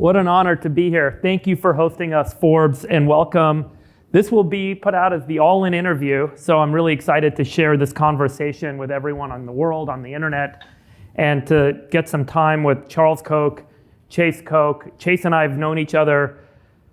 What an honor to be here. Thank you for hosting us, Forbes, and welcome. This will be put out as the all-in interview, so I'm really excited to share this conversation with everyone on the world, on the internet, and to get some time with Charles Koch, Chase Koch. Chase and I have known each other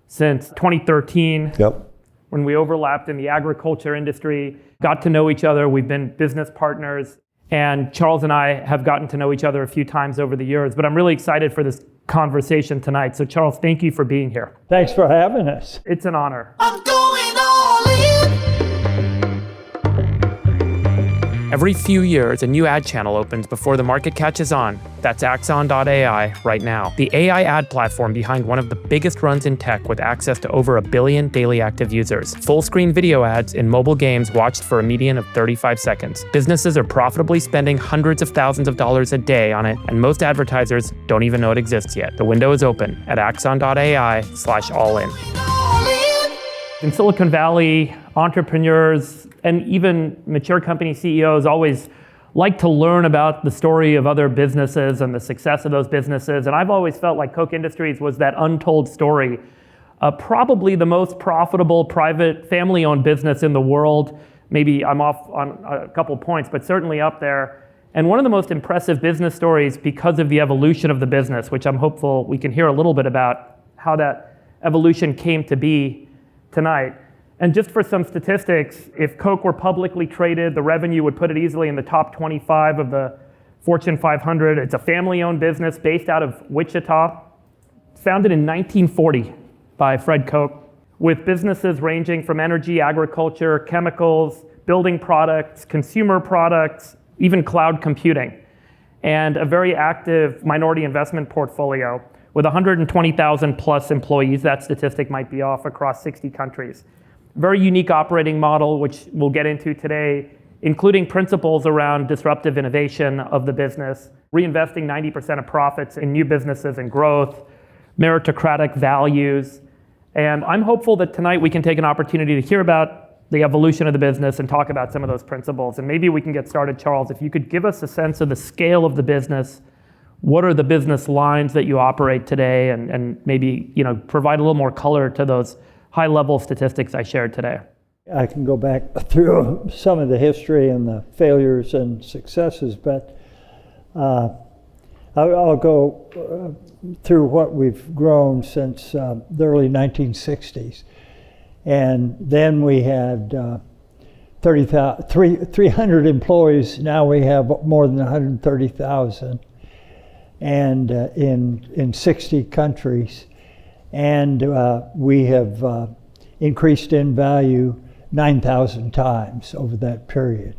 since 2013. Yep. When we overlapped in the agriculture industry, got to know each other. We've been business partners, and Charles and I have gotten to know each other a few times over the years, but I'm really excited for this conversation tonight. So Charles, thank you for being here. Thanks for having us. It's an honor. I'm going all in. Every few years, a new ad channel opens before the market catches on. That's Axon.ai right now. The AI ad platform behind one of the biggest runs in tech with access to over 1 billion daily active users. Full-screen video ads in mobile games watched for a median of 35 seconds. Businesses are profitably spending hundreds of thousands of dollars a day on it, and most advertisers don't even know it exists yet. The window is open at Axon.ai/all-in. In Silicon Valley, entrepreneurs and even mature company CEOs always like to learn about the story of other businesses and the success of those businesses. And I've always felt like Koch Industries was that untold story. Probably the most profitable private family-owned business in the world. Maybe I'm off on a couple points, but certainly up there. And one of the most impressive business stories because of the evolution of the business, which I'm hopeful we can hear a little bit about how that evolution came to be tonight. And just for some statistics, if Koch were publicly traded, the revenue would put it easily in the top 25 of the Fortune 500. It's a family-owned business based out of Wichita. Founded in 1940 by Fred Koch, with businesses ranging from energy, agriculture, chemicals, building products, consumer products, even cloud computing, and a very active minority investment portfolio with 120,000 plus employees. That statistic might be off, across 60 countries. Very unique operating model, which we'll get into today, including principles around disruptive innovation of the business, reinvesting 90% of profits in new businesses and growth, meritocratic values. And I'm hopeful that tonight we can take an opportunity to hear about the evolution of the business and talk about some of those principles. And maybe we can get started, Charles, if you could give us a sense of the scale of the business. What are the business lines that you operate today, and maybe provide a little more color to those high-level statistics I shared today? I can go back through some of the history and the failures and successes, but I'll go through what we've grown since the early 1960s. And then we had 300 employees. Now we have more than 130,000. And in 60 countries, and we have increased in value 9,000 times over that period.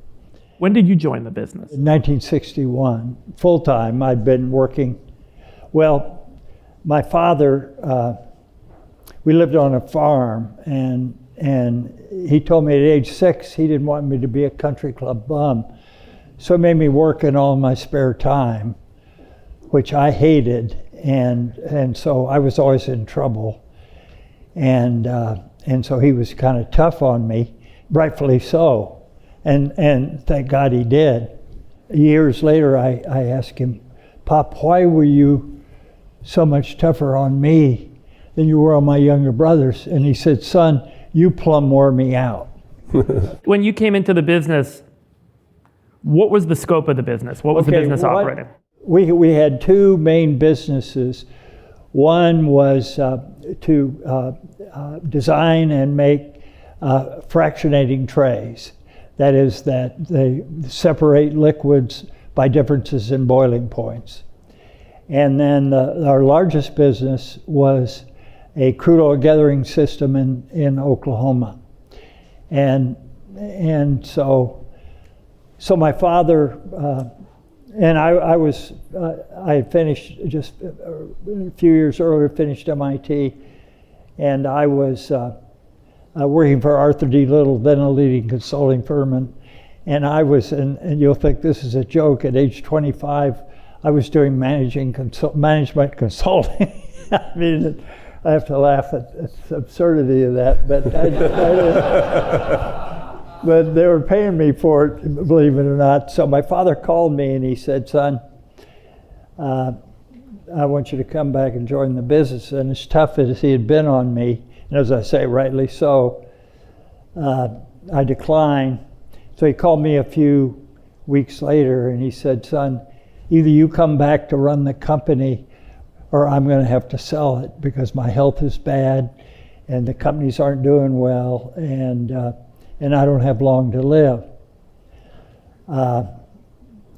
When did you join the business? In 1961, full-time. I'd been working. Well, my father, we lived on a farm, and he told me at age 6 he didn't want me to be a country club bum, so he made me work in all my spare time, which I hated, and so I was always in trouble, and so he was kind of tough on me, rightfully so, and thank God he did. Years later, I asked him, "Pop, why were you so much tougher on me than you were on my younger brothers?" And he said, "Son, you plumb wore me out." When you came into the business, what was the scope of the business? What was the business operating? We had two main businesses. One was to design and make fractionating trays. That is, that they separate liquids by differences in boiling points. And then our largest business was a crude oil gathering system in Oklahoma. And so my father, and I had finished just a few years earlier, finished MIT, and I was working for Arthur D. Little, then a leading consulting firm, and I was, and you'll think this is a joke, at age 25, I was doing management consulting. I mean, I have to laugh at the absurdity of that, but but they were paying me for it, believe it or not. So my father called me and he said, "Son, I want you to come back and join the business. And as tough as he had been on me, and as I say, rightly so, I declined. So he called me a few weeks later and he said, son, either you come back to run the company or I'm going to have to sell it because my health is bad and the companies aren't doing well and I don't have long to live.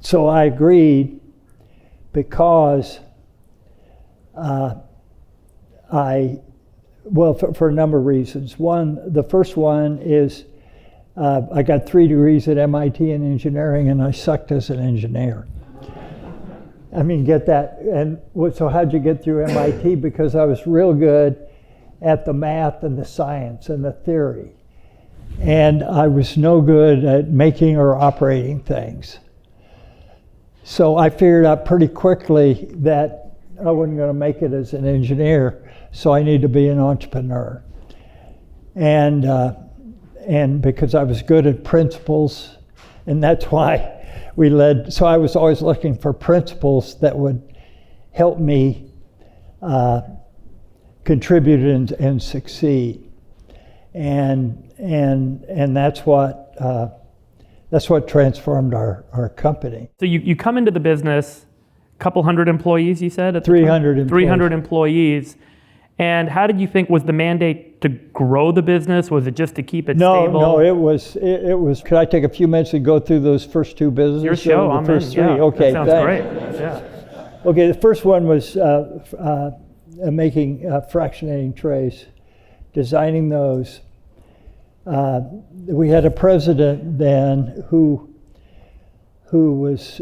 So I agreed because for a number of reasons. The first one is I got 3 degrees at MIT in engineering and I sucked as an engineer. I mean, get that. And so how'd you get through MIT? Because I was real good at the math and the science and the theory. And I was no good at making or operating things. So I figured out pretty quickly that I wasn't going to make it as an engineer, so I need to be an entrepreneur. And because I was good at principles, and that's why so I was always looking for principles that would help me contribute and succeed. And that's what transformed our company. So you come into the business, a couple hundred employees, you said? 300 employees. 300 employees. And how did you think, was the mandate to grow the business? Was it just to keep it stable? No, it was. Could I take a few minutes to go through those first 2 businesses? Your show, I'm first in. 3? Yeah, okay, that sounds thanks. great. Yeah. Okay, the first one was making fractionating trays, designing those. We had a president then who was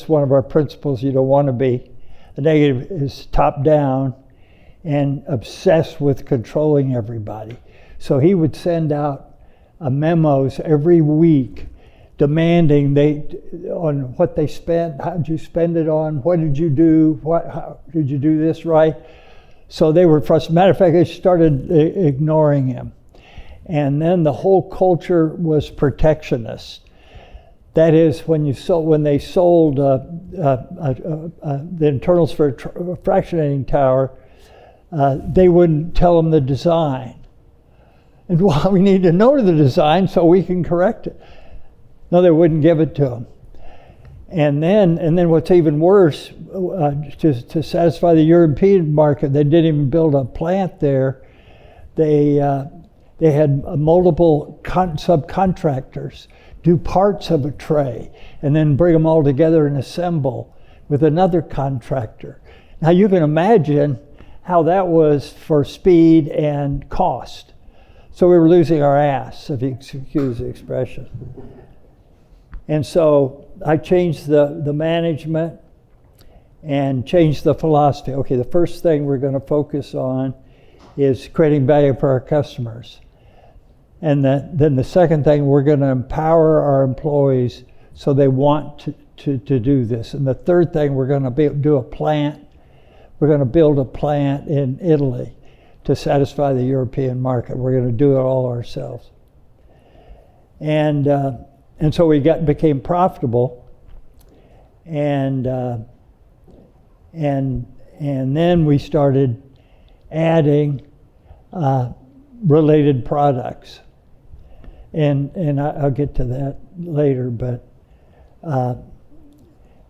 one of our principles. You don't want to be. The negative is top down and obsessed with controlling everybody. So he would send out memos every week demanding on what they spent, how did you spend it on, what did you do, how did you do this right? So they were frustrated. Matter of fact, they started ignoring him. And then the whole culture was protectionist. That is, when they sold the internals for a fractionating tower, they wouldn't tell them the design. And well, we need to know the design so we can correct it. No, they wouldn't give it to them. And then what's even worse, to satisfy the European market, they didn't even build a plant there. They had multiple subcontractors do parts of a tray and then bring them all together and assemble with another contractor. Now you can imagine how that was for speed and cost. So we were losing our ass, if you excuse the expression. And so I changed the management and changed the philosophy. Okay, the first thing we're going to focus on is creating value for our customers. And then the second thing, we're going to empower our employees so they want to do this. And the third thing, we're going to do a plant. We're going to build a plant in Italy to satisfy the European market. We're going to do it all ourselves. And so we became profitable. And then we started adding related products. And I'll get to that later, but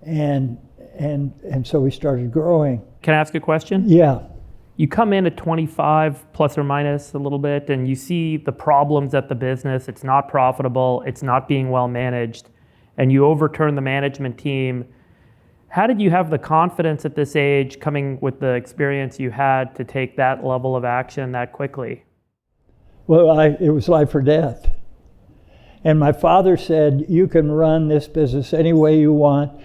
and so we started growing. Can I ask a question? Yeah. You come in at 25 plus or minus a little bit, and you see the problems at the business. It's not profitable. It's not being well managed, and you overturn the management team. How did you have the confidence at this age, coming with the experience you had, to take that level of action that quickly? Well, it was life or death. And my father said, you can run this business any way you want.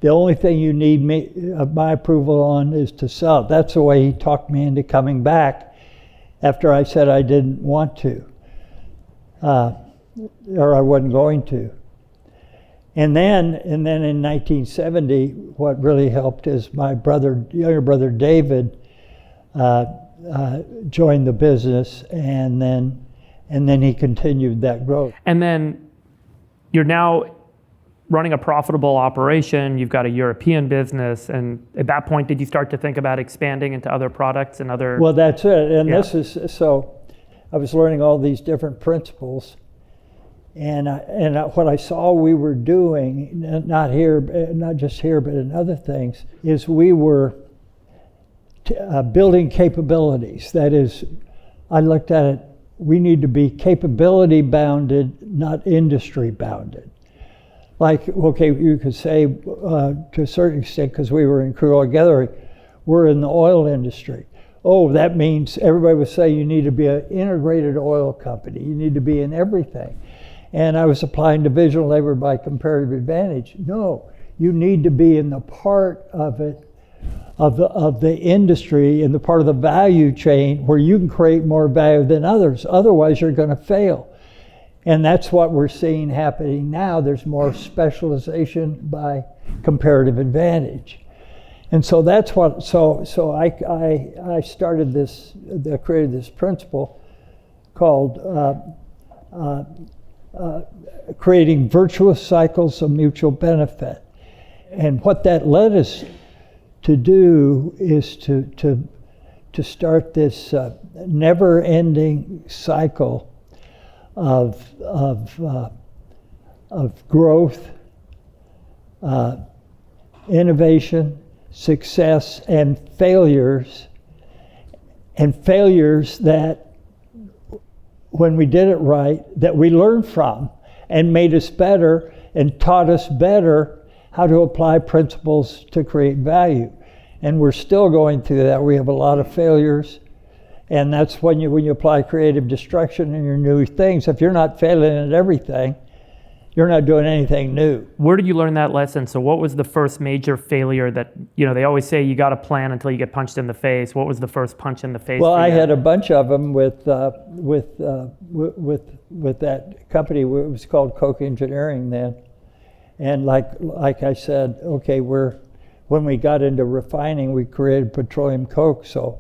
The only thing you need my approval on is to sell it. That's the way he talked me into coming back after I said I didn't want to, or I wasn't going to. And then in 1970, what really helped is my younger brother David joined the business, and then he continued that growth. And then you're now running a profitable operation. You've got a European business. And at that point, did you start to think about expanding into other products and other? Well, that's it. And Yeah. this is, so I was learning all these different principles. And what I saw we were doing, not just here, but in other things, is we were building capabilities. That is, I looked at it, we need to be capability bounded, not industry bounded. Like, okay, you could say to a certain extent, because we were in crude oil gathering, we're in the oil industry. Oh, that means everybody would say you need to be an integrated oil company. You need to be in everything. And I was applying divisional labor by comparative advantage. No, you need to be in the part of it, of the industry, in the part of the value chain where you can create more value than others. Otherwise, you're going to fail. And that's what we're seeing happening now. There's more specialization by comparative advantage. And so that's what, so I started this, created this principle called creating virtuous cycles of mutual benefit. And what that led us to do is to start this never-ending cycle of growth, innovation, success, and failures that when we did it right, that we learned from and made us better and taught us better how to apply principles to create value. And we're still going through that. We have a lot of failures. And that's when you apply creative destruction in your new things. If you're not failing at everything, you're not doing anything new. Where did you learn that lesson? So what was the first major failure that, they always say you got to plan until you get punched in the face. What was the first punch in the face? Well, I had a bunch of them with that company. It was called Koch Engineering then. And like I said, okay, when we got into refining, we created petroleum coke. So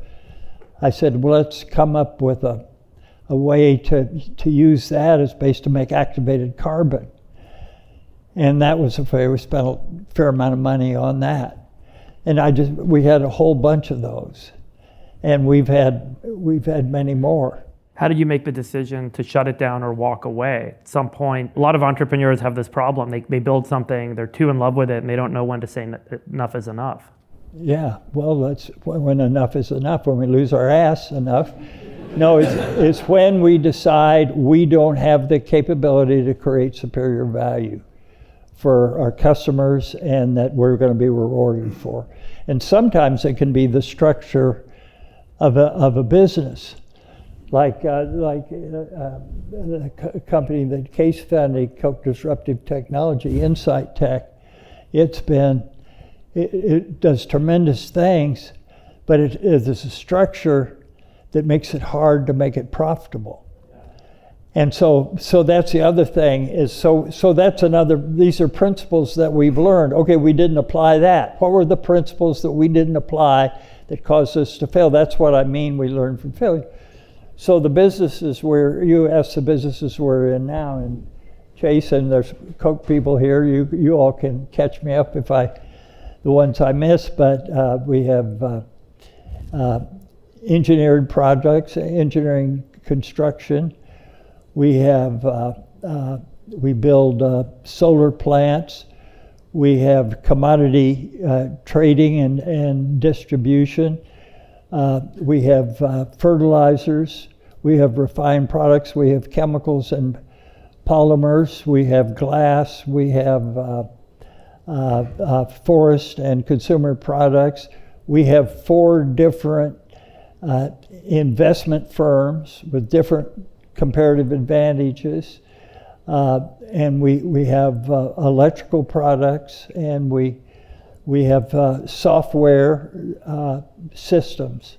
I said, well, let's come up with a way to use that as base to make activated carbon. And that was a failure. We spent a fair amount of money on that. And we had a whole bunch of those. And we've had many more. How did you make the decision to shut it down or walk away? At some point, a lot of entrepreneurs have this problem. They build something, they're too in love with it, and they don't know when to say enough is enough. Yeah, well, that's when enough is enough, when we lose our ass enough. No, it's when we decide we don't have the capability to create superior value for our customers and that we're going to be rewarded for. And sometimes it can be the structure of a business. Like the company that Case founded, Koch Disruptive Technology, Insight Tech, it does tremendous things, but it is a structure that makes it hard to make it profitable. And so that's the other thing is, so that's another, these are principles that we've learned. Okay, we didn't apply that. What were the principles that we didn't apply that caused us to fail? That's what I mean we learned from failure. So the businesses you ask the businesses we're in now, and Chase, and there's Koch people here, you all can catch me up if the ones I miss, but we have engineered projects, engineering construction. We have, we build solar plants. We have commodity trading and distribution. We have fertilizers. We have refined products. We have chemicals and polymers. We have glass. We have forest and consumer products. We have 4 different investment firms with different comparative advantages, and we have electrical products, and we have software systems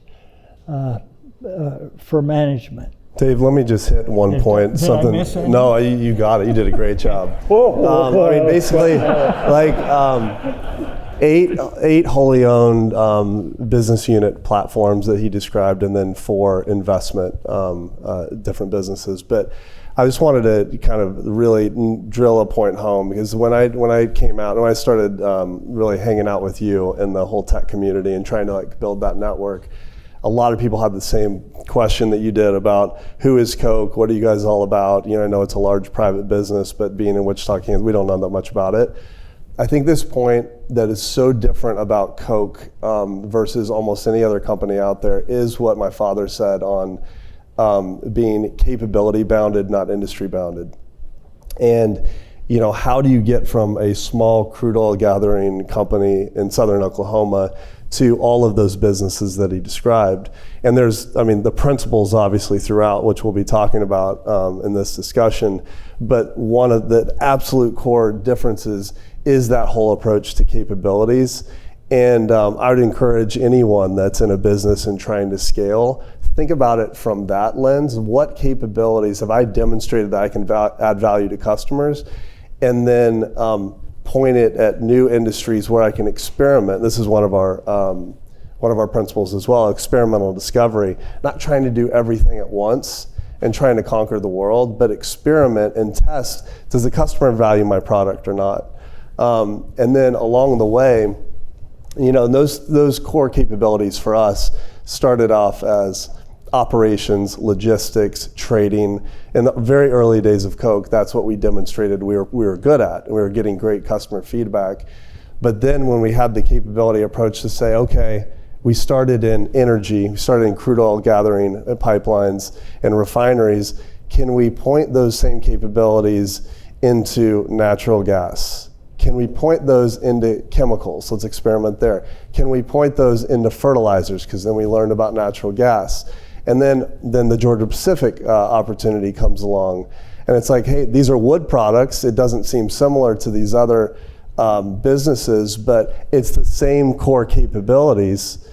for management. Dave, let me just hit one point. Did I miss anything? No, you got it. You did a great job. I mean, basically, eight wholly owned business unit platforms that he described, and then 4 investment different businesses. But I just wanted to kind of really drill a point home, because when I came out, when I started really hanging out with you and the whole tech community and trying to like build that network, a lot of people had the same question that you did about who is Koch, what are you guys all about? You know, I know it's a large private business, but being in Wichita, Kansas, we don't know that much about it. I think this point that is so different about Koch versus almost any other company out there is what my father said on being capability bounded, not industry bounded. And you know, how do you get from a small crude oil gathering company in southern Oklahoma to all of those businesses that he described? And there's, I mean, the principles obviously throughout, which we'll be talking about in this discussion, but one of the absolute core differences is that whole approach to capabilities. And I would encourage anyone that's in a business and trying to scale, think about it from that lens. What capabilities have I demonstrated that I can add value to customers? And then point it at new industries where I can experiment. This is one of our principles as well, experimental discovery. Not trying to do everything at once and trying to conquer the world, but experiment and test, does the customer value my product or not? And then along the way, you know, those core capabilities for us started off as operations, logistics, trading. In the very early days of Koch, that's what we demonstrated we were good at, and we were getting great customer feedback. But then when we had the capability approach to say, okay, we started in energy, we started in crude oil gathering pipelines and refineries, can we point those same capabilities into natural gas? Can we point those into chemicals? Let's experiment there. Can we point those into fertilizers? Because then we learned about natural gas. And then the Georgia Pacific opportunity comes along. And it's like, hey, these are wood products. It doesn't seem similar to these other businesses, but it's the same core capabilities.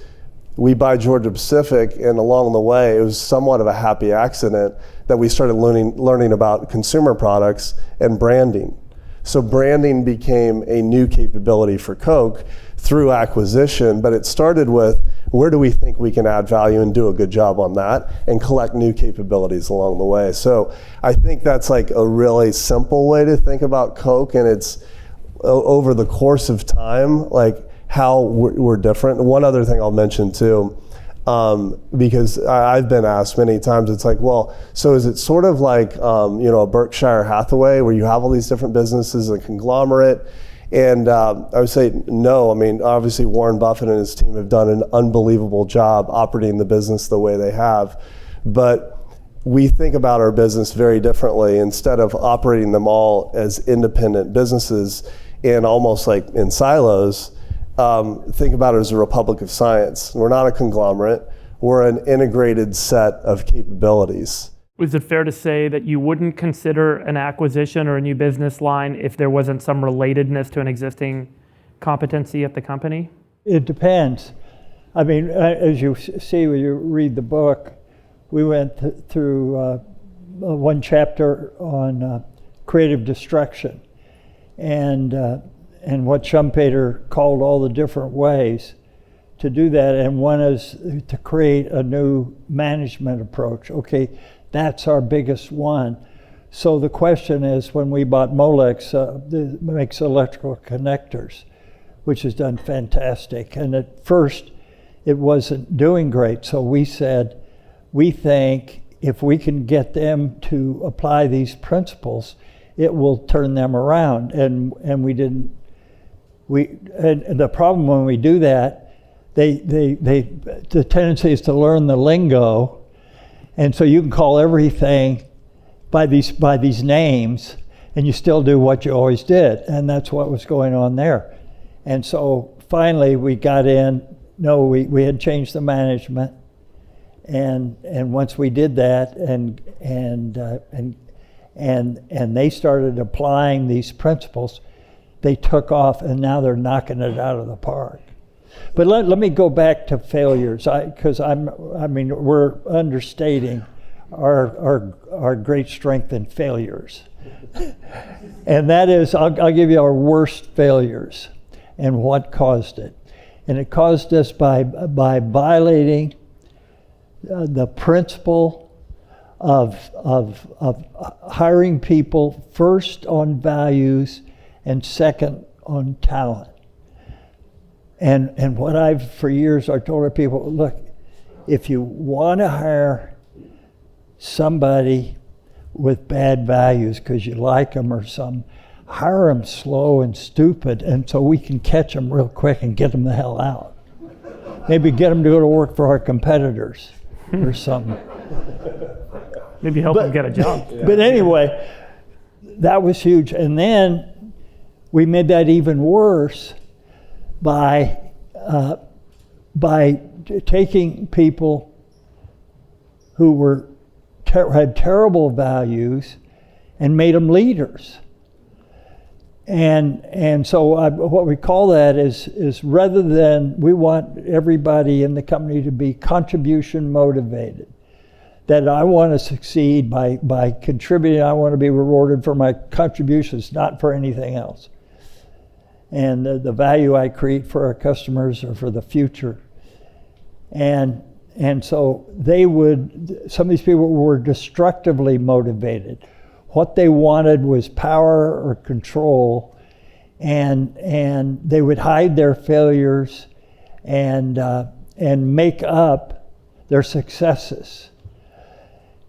We buy Georgia Pacific, and along the way, it was somewhat of a happy accident that we started learning about consumer products and branding. So branding became a new capability for Koch through acquisition, but it started with, where do we think we can add value and do a good job on that and collect new capabilities along the way? So I think that's like a really simple way to think about Koch, and it's over the course of time, like how we're different. One other thing I'll mention too, because I've been asked many times, it's like, well, so is it sort of like, a Berkshire Hathaway where you have all these different businesses, a conglomerate? And I would say no. I mean, obviously Warren Buffett and his team have done an unbelievable job operating the business the way they have. But we think about our business very differently. Instead of operating them all as independent businesses and almost like in silos, think about it as a republic of science. We're not a conglomerate. We're an integrated set of capabilities. Is it fair to say that you wouldn't consider an acquisition or a new business line if there wasn't some relatedness to an existing competency at the company? It depends. I mean, as you see when you read the book, we went through one chapter on creative destruction and what Schumpeter called all the different ways to do that. And one is to create a new management approach. Okay, that's our biggest one. So the question is, when we bought Molex, it makes electrical connectors, which has done fantastic. And at first, it wasn't doing great. So we said, we think if we can get them to apply these principles, it will turn them around. And we didn't. And the problem when we do that, the tendency is to learn the lingo. And so you can call everything by these names, and you still do what you always did. And that's what was going on there. And so finally we got in. No, we had changed the management, and once we did that, and they started applying these principles, they took off, and now they're knocking it out of the park. But let me go back to failures, because we're understating our great strength in failures, and that is, I'll give you our worst failures, and what caused it. And it caused us by violating the principle of hiring people first on values and second on talent. And what I've, for years, I told our people, look, if you want to hire somebody with bad values because you like them or something, hire them slow and stupid, and so we can catch them real quick and get them the hell out. Maybe get them to go to work for our competitors or something. Maybe help them get a job. But anyway, that was huge. And then we made that even worse by taking people who had terrible values and made them leaders. And so what we call that is rather than, we want everybody in the company to be contribution motivated. That I want to succeed by contributing, I want to be rewarded for my contributions, not for anything else. And the value I create for our customers or for the future. And so some of these people were destructively motivated. What they wanted was power or control, and they would hide their failures and make up their successes.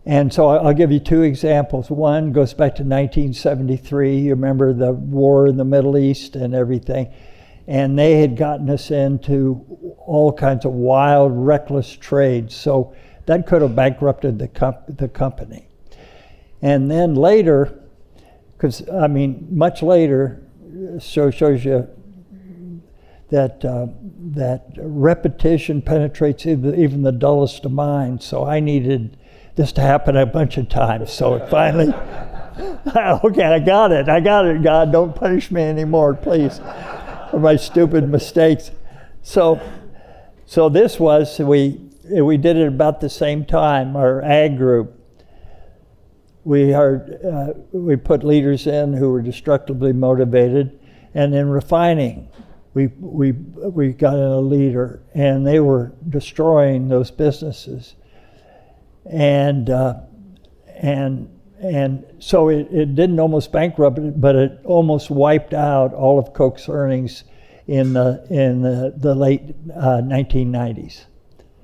And so I'll give you two examples. One goes back to 1973. You remember the war in the Middle East and everything. And they had gotten us into all kinds of wild, reckless trades. So that could have bankrupted the company. And then later, much later, shows you that repetition penetrates even the dullest of minds. So I needed this to happen a bunch of times. So it finally, okay, I got it, God, don't punish me anymore, please, for my stupid mistakes. So this was, we did it about the same time, our ag group. We put leaders in who were destructively motivated, and in refining, we got in a leader, and they were destroying those businesses. And so it didn't almost bankrupt it, but it almost wiped out all of Koch's earnings in the late 1990s.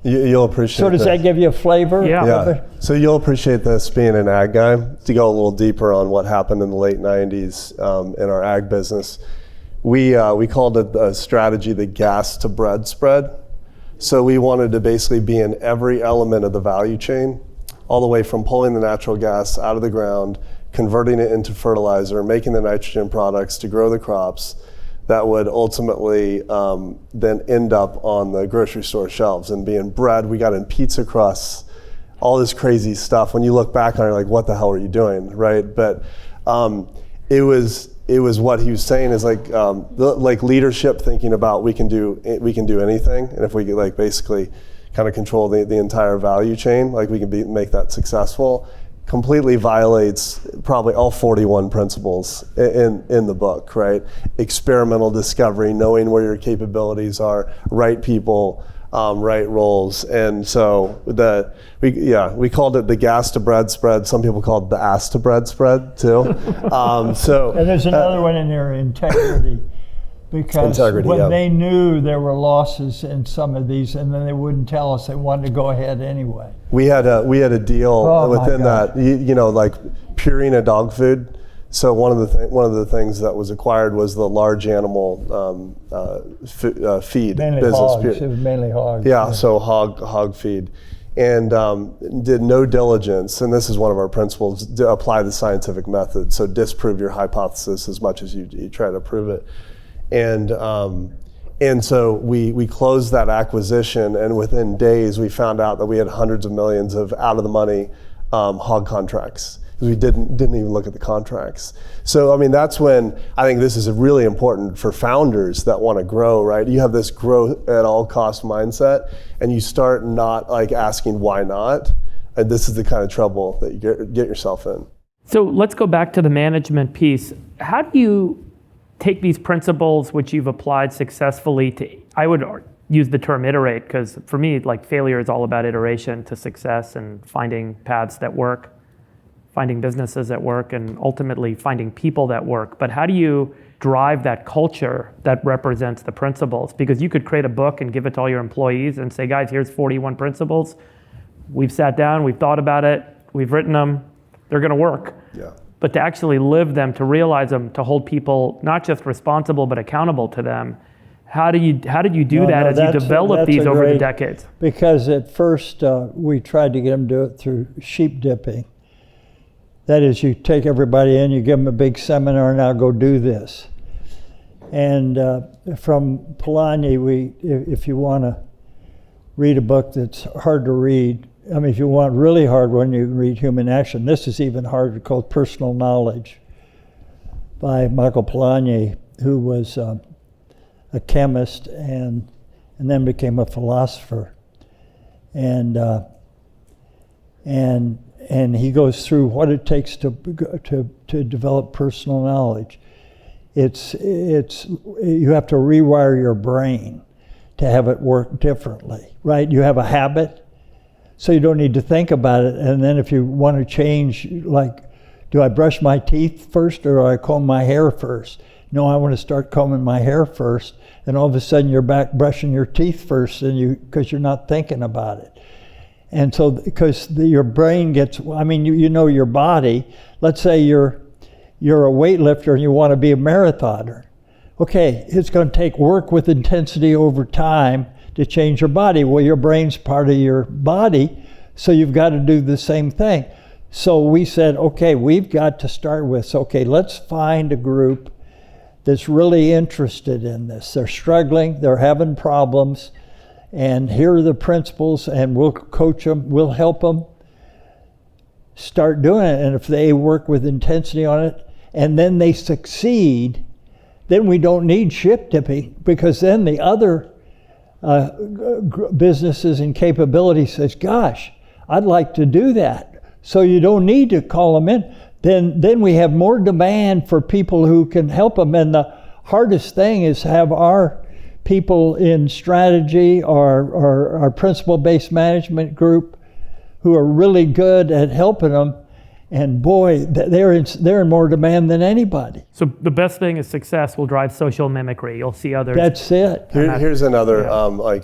You'll appreciate. So does that give you a flavor? Yeah. So you'll appreciate this, being an ag guy. To go a little deeper on what happened in the late 90s in our ag business, we called it a strategy, the gas to bread spread. So we wanted to basically be in every element of the value chain, all the way from pulling the natural gas out of the ground, converting it into fertilizer, making the nitrogen products to grow the crops that would ultimately then end up on the grocery store shelves and being bread. We got in pizza crusts, all this crazy stuff. When you look back on it, you're like, what the hell are you doing, right? But it was what he was saying is like leadership, thinking about we can do anything, and if we could basically kind of control the entire value chain, we can make that successful. Completely violates probably all 41 principles in the book, right? Experimental discovery, knowing where your capabilities are, right people, right roles. And so we called it the gas to bread spread. Some people called it the ass to bread spread too. And there's another one in there, integrity. Because they knew there were losses in some of these, and then they wouldn't tell us. They wanted to go ahead anyway. We had a deal within that, like Purina dog food. So one of the things that was acquired was the large animal feed mainly business. Hogs. It was mainly hogs. Yeah, so hog feed, and did no diligence. And this is one of our principles: to apply the scientific method. So disprove your hypothesis as much as you try to prove it. And so we closed that acquisition, and within days we found out that we had hundreds of millions of out of the money hog contracts. We didn't even look at the contracts. So that's when I think this is really important for founders that want to grow, right? You have this growth at all cost mindset, and you start not asking why not, and this is the kind of trouble that you get yourself in. So let's go back to the management piece. How do you take these principles which you've applied successfully to, I would use the term iterate, because for me, like, failure is all about iteration to success and finding paths that work, finding businesses that work, and ultimately finding people that work. But how do you drive that culture that represents the principles? Because you could create a book and give it to all your employees and say, guys, here's 41 principles. We've sat down, we've thought about it, we've written them, they're gonna work. Yeah. But to actually live them, to realize them, to hold people not just responsible but accountable to them, how did you do that as you develop these over the decades? Because at first we tried to get them to do it through sheep dipping. That is, you take everybody in, you give them a big seminar, now go do this. And from Polanyi, if you want to read a book that's hard to read, I mean, if you want really hard one, you can read Human Action. This is even harder, called Personal Knowledge by Michael Polanyi, who was a chemist and then became a philosopher. And he goes through what it takes to develop personal knowledge. It's you have to rewire your brain to have it work differently, right? You have a habit, so you don't need to think about it. And then if you want to change, like, do I brush my teeth first or do I comb my hair first? No, I want to start combing my hair first. And all of a sudden you're back brushing your teeth first, and because you're not thinking about it. And so, because your brain gets, I mean, you know your body. Let's say you're a weightlifter and you want to be a marathoner. Okay, it's going to take work with intensity over time to change your body. Well, your brain's part of your body, so you've got to do the same thing. So we said, okay, we've got to start with, okay, let's find a group that's really interested in this. They're struggling, they're having problems, and here are the principles, and we'll coach them, we'll help them start doing it. And if they work with intensity on it, and then they succeed, then we don't need ship dipping, because then the other businesses and capabilities says, gosh, I'd like to do that. So you don't need to call them in. Then we have more demand for people who can help them. And the hardest thing is have our people in strategy or our principle-based management group who are really good at helping them. And boy, they're in more demand than anybody. So the best thing is success will drive social mimicry. You'll see others. That's it. Here's another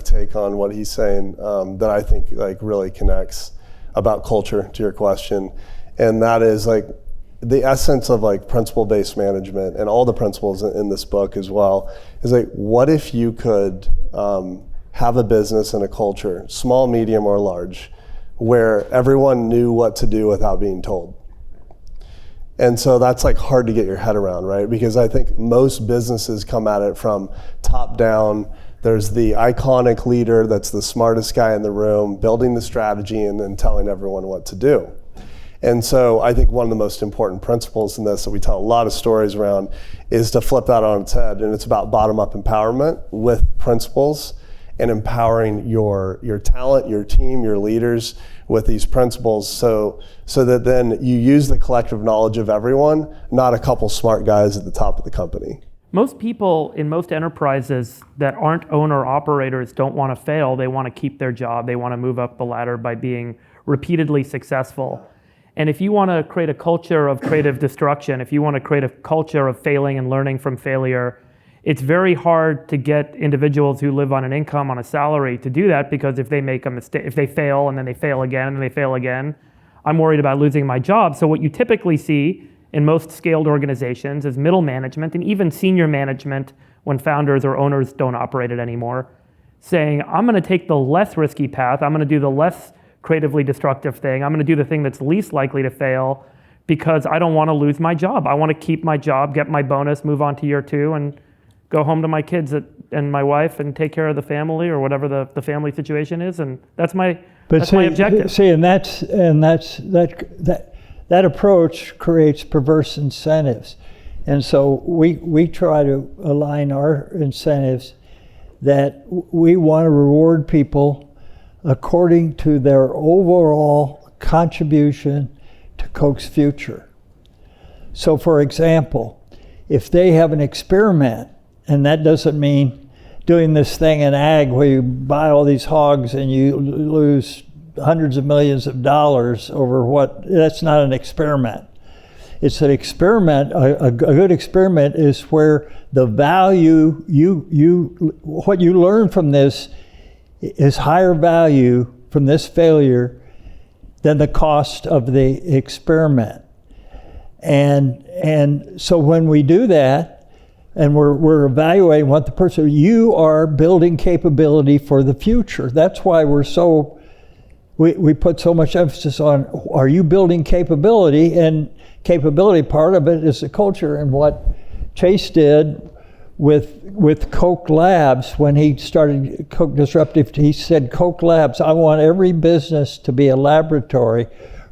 take on what he's saying that I think really connects about culture to your question, and that is the essence of principle-based management, and all the principles in this book as well, is what if you could have a business and a culture, small, medium, or large, where everyone knew what to do without being told. And so that's hard to get your head around, right? Because I think most businesses come at it from top down. There's the iconic leader that's the smartest guy in the room, building the strategy and then telling everyone what to do. And so I think one of the most important principles in this that we tell a lot of stories around is to flip that on its head. And it's about bottom-up empowerment with principles, and empowering your talent, your team, your leaders with these principles, so that then you use the collective knowledge of everyone, not a couple smart guys at the top of the company. Most people in most enterprises that aren't owner-operators don't want to fail. They want to keep their job. They want to move up the ladder by being repeatedly successful. And if you want to create a culture of creative destruction, if you want to create a culture of failing and learning from failure, it's very hard to get individuals who live on an income, on a salary, to do that, because if they make a mistake, if they fail and then they fail again and they fail again, I'm worried about losing my job. So what you typically see in most scaled organizations is middle management and even senior management, when founders or owners don't operate it anymore, saying, I'm going to take the less risky path, I'm going to do the less creatively destructive thing, I'm going to do the thing that's least likely to fail, because I don't want to lose my job. I want to keep my job, get my bonus, move on to year 2, and go home to my kids and my wife and take care of the family, or whatever the family situation is, and that's my objective. See, and that approach creates perverse incentives, and so we try to align our incentives that we want to reward people according to their overall contribution to Koch's future. So, for example, if they have an experiment, and that doesn't mean doing this thing in ag where you buy all these hogs and you lose hundreds of millions of dollars over that's not an experiment. It's an experiment. A good experiment is where the value what you learn from this is higher value from this failure than the cost of the experiment. And so when we do that, and we're evaluating what the person, you are building capability for the future. That's why we put so much emphasis on, are you building capability? And capability, part of it is the culture. And what Chase did with Koch Labs, when he started Koch Disruptive, he said, Koch Labs, I want every business to be a laboratory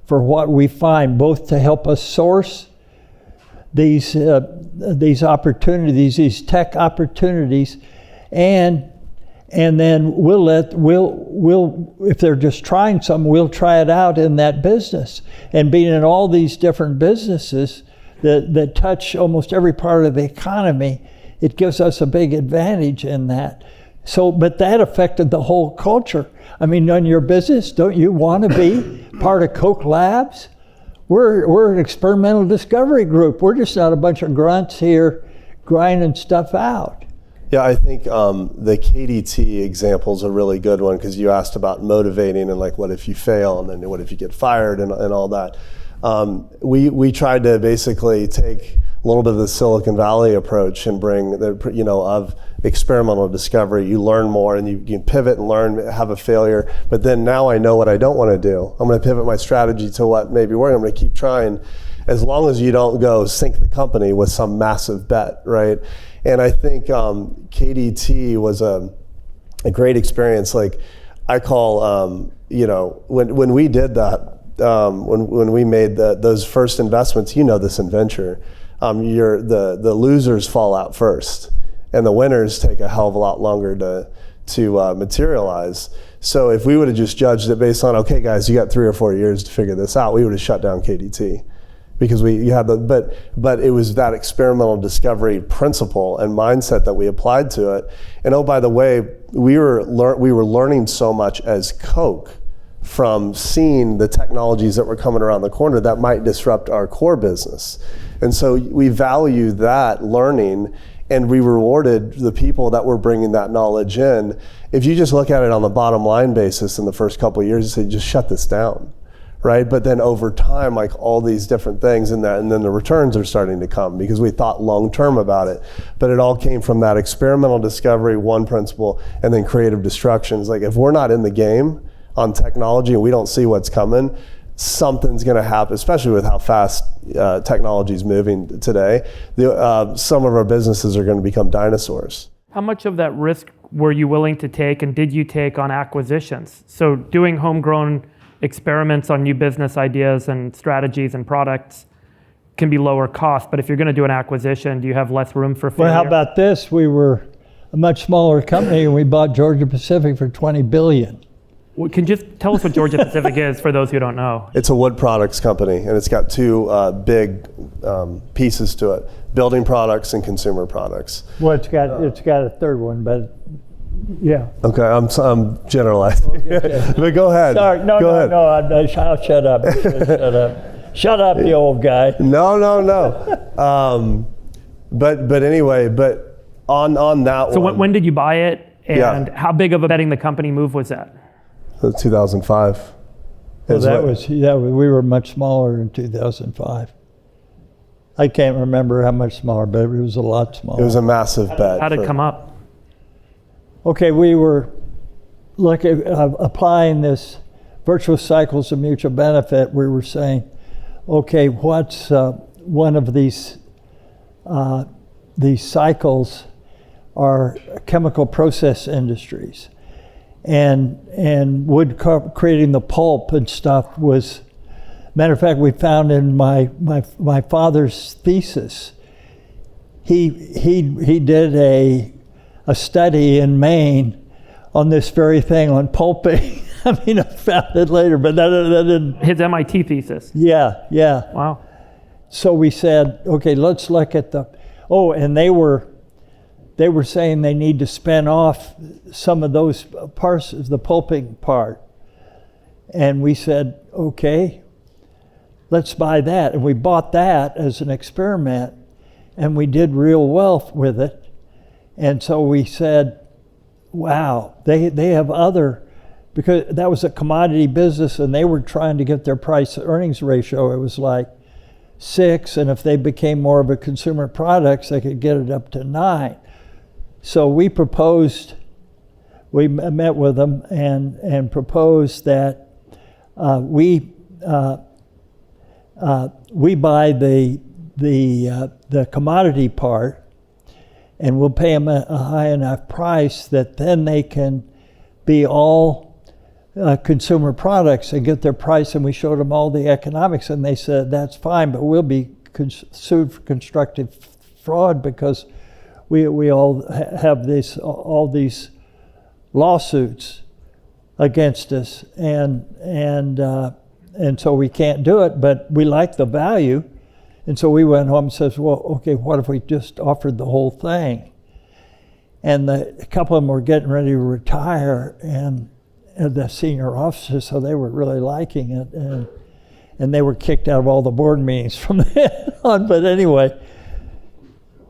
for what we find, both to help us source these opportunities, these tech opportunities, and then we'll if they're just trying something, we'll try it out in that business. And being in all these different businesses that touch almost every part of the economy, it gives us a big advantage in that. So, but that affected the whole culture. I mean, in your business, don't you want to be part of Koch Labs? We're an experimental discovery group. We're just not a bunch of grunts here grinding stuff out. Yeah, I think the KDT example is a really good one, because you asked about motivating and like, what if you fail, and then what if you get fired, and all that. We tried to basically take a little bit of the Silicon Valley approach and bring of experimental discovery. You learn more, and you can pivot and learn, have a failure, but then now I know what I don't want to do. I'm going to pivot my strategy to what maybe works. I'm going to keep trying, as long as you don't go sink the company with some massive bet, right? And I think KDT was a great experience. Like, I call, when we did that, when we made those first investments, this in venture, the losers fall out first, and the winners take a hell of a lot longer to materialize. So if we would have just judged it based on, okay, guys, you got 3 or 4 years to figure this out, we would have shut down KDT, because but it was that experimental discovery principle and mindset that we applied to it. And oh, by the way, we were learning so much as Koch from seeing the technologies that were coming around the corner that might disrupt our core business. And so we value that learning, and we rewarded the people that were bringing that knowledge in. If you just look at it on the bottom line basis in the first couple of years, you say, just shut this down, right? But then over time, like all these different things and then the returns are starting to come because we thought long-term about it. But it all came from that experimental discovery, one principle, and then creative destruction. It's like, if we're not in the game on technology and we don't see what's coming, something's going to happen, especially with how fast technology is moving today. Some of our businesses are going to become dinosaurs. How much of that risk were you willing to take, and did you take on acquisitions? So doing homegrown experiments on new business ideas and strategies and products can be lower cost, but if you're going to do an acquisition, do you have less room for failure? Well, how about this? We were a much smaller company, and we bought Georgia Pacific for $20 billion. Well, can you just tell us what Georgia Pacific is for those who don't know? It's a wood products company, and it's got two big pieces to it: building products and consumer products. Well, it's got a third one, but yeah. Okay, I'm generalizing, okay. But go ahead. Sorry, go ahead. I'll shut up. Shut up. Shut up, you old guy. No. But anyway, on that one. So when did you buy it, and how big of a betting the company move was that? 2005. Well, we were much smaller in 2005. I can't remember how much smaller, but it was a lot smaller. It was a massive bet. How did it come up? Okay, we were applying this virtuous cycles of mutual benefit. We were saying, okay, what's one of these cycles are chemical process industries. And wood creating the pulp and stuff was, matter of fact, we found in my father's thesis, he did a study in Maine on this very thing, on pulping. I mean, I found it later, but that didn't. His MIT thesis. Yeah. Wow. So we said, okay, let's look at Oh, and they were saying they need to spin off some of those parts, the pulping part. And we said, okay, let's buy that. And we bought that as an experiment, and we did real well with it. And so we said, wow, they have other, because that was a commodity business, and they were trying to get their price earnings ratio. It was like 6, and if they became more of a consumer products, they could get it up to 9. So we met with them and proposed that we buy the commodity part, and we'll pay them a high enough price that then they can be all consumer products and get their price. And we showed them all the economics, and they said that's fine, but we'll be sued for constructive fraud because we all have all these lawsuits against us, and so we can't do it, but we like the value. And so we went home and says, well, okay, what if we just offered the whole thing? And a couple of them were getting ready to retire, and the senior officers, so they were really liking it, and they were kicked out of all the board meetings from then on. But anyway,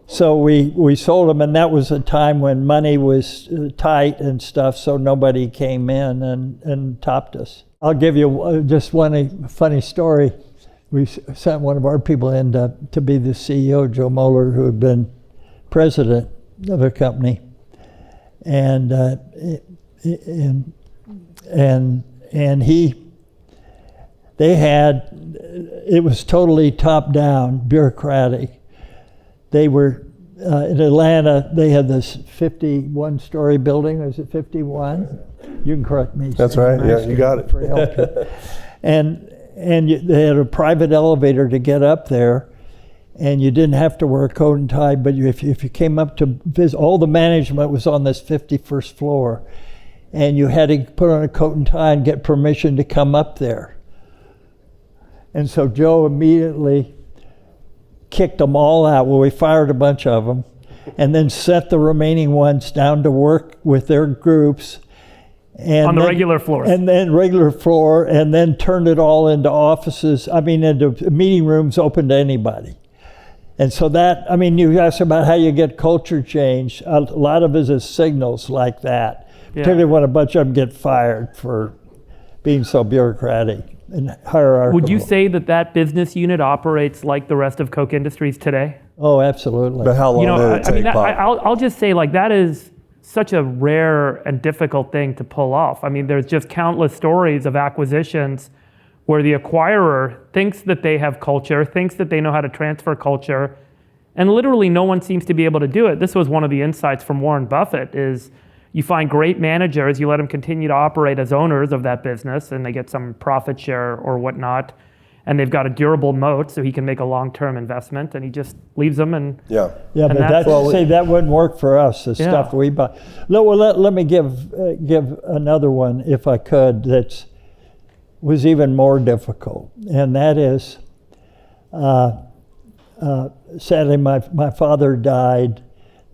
so we sold them, and that was a time when money was tight and stuff, so nobody came in and topped us. I'll give you just one funny story. We sent one of our people in to be the CEO, Joe Moeller, who had been president of a company, and it was totally top down, bureaucratic. They were in Atlanta. They had this 51-story building. Was it 51? You can correct me. That's right. Yeah, you got it. They had a private elevator to get up there, and you didn't have to wear a coat and tie. But if you came up to visit, all the management was on this 51st floor, and you had to put on a coat and tie and get permission to come up there. And so Joe immediately kicked them all out. Well, we fired a bunch of them, and then sent the remaining ones down to work with their groups. And on the regular floor. And then regular floor, and then turned it all into offices, into meeting rooms open to anybody. And so you asked about how you get culture change. A lot of it is signals like that, particularly when a bunch of them get fired for being so bureaucratic and hierarchical. Would you say that business unit operates like the rest of Koch Industries today? Oh, absolutely. But how long did it take, Bob? I'll just say, that is such a rare and difficult thing to pull off. There's just countless stories of acquisitions where the acquirer thinks that they have culture, thinks that they know how to transfer culture, and literally no one seems to be able to do it. This was one of the insights from Warren Buffett is you find great managers, you let them continue to operate as owners of that business, and they get some profit share or whatnot, and they've got a durable moat so he can make a long-term investment, and he just leaves them. And but that wouldn't work for us, the stuff we buy. No, well, let me give another one, if I could, that was even more difficult, and that is, sadly, my father died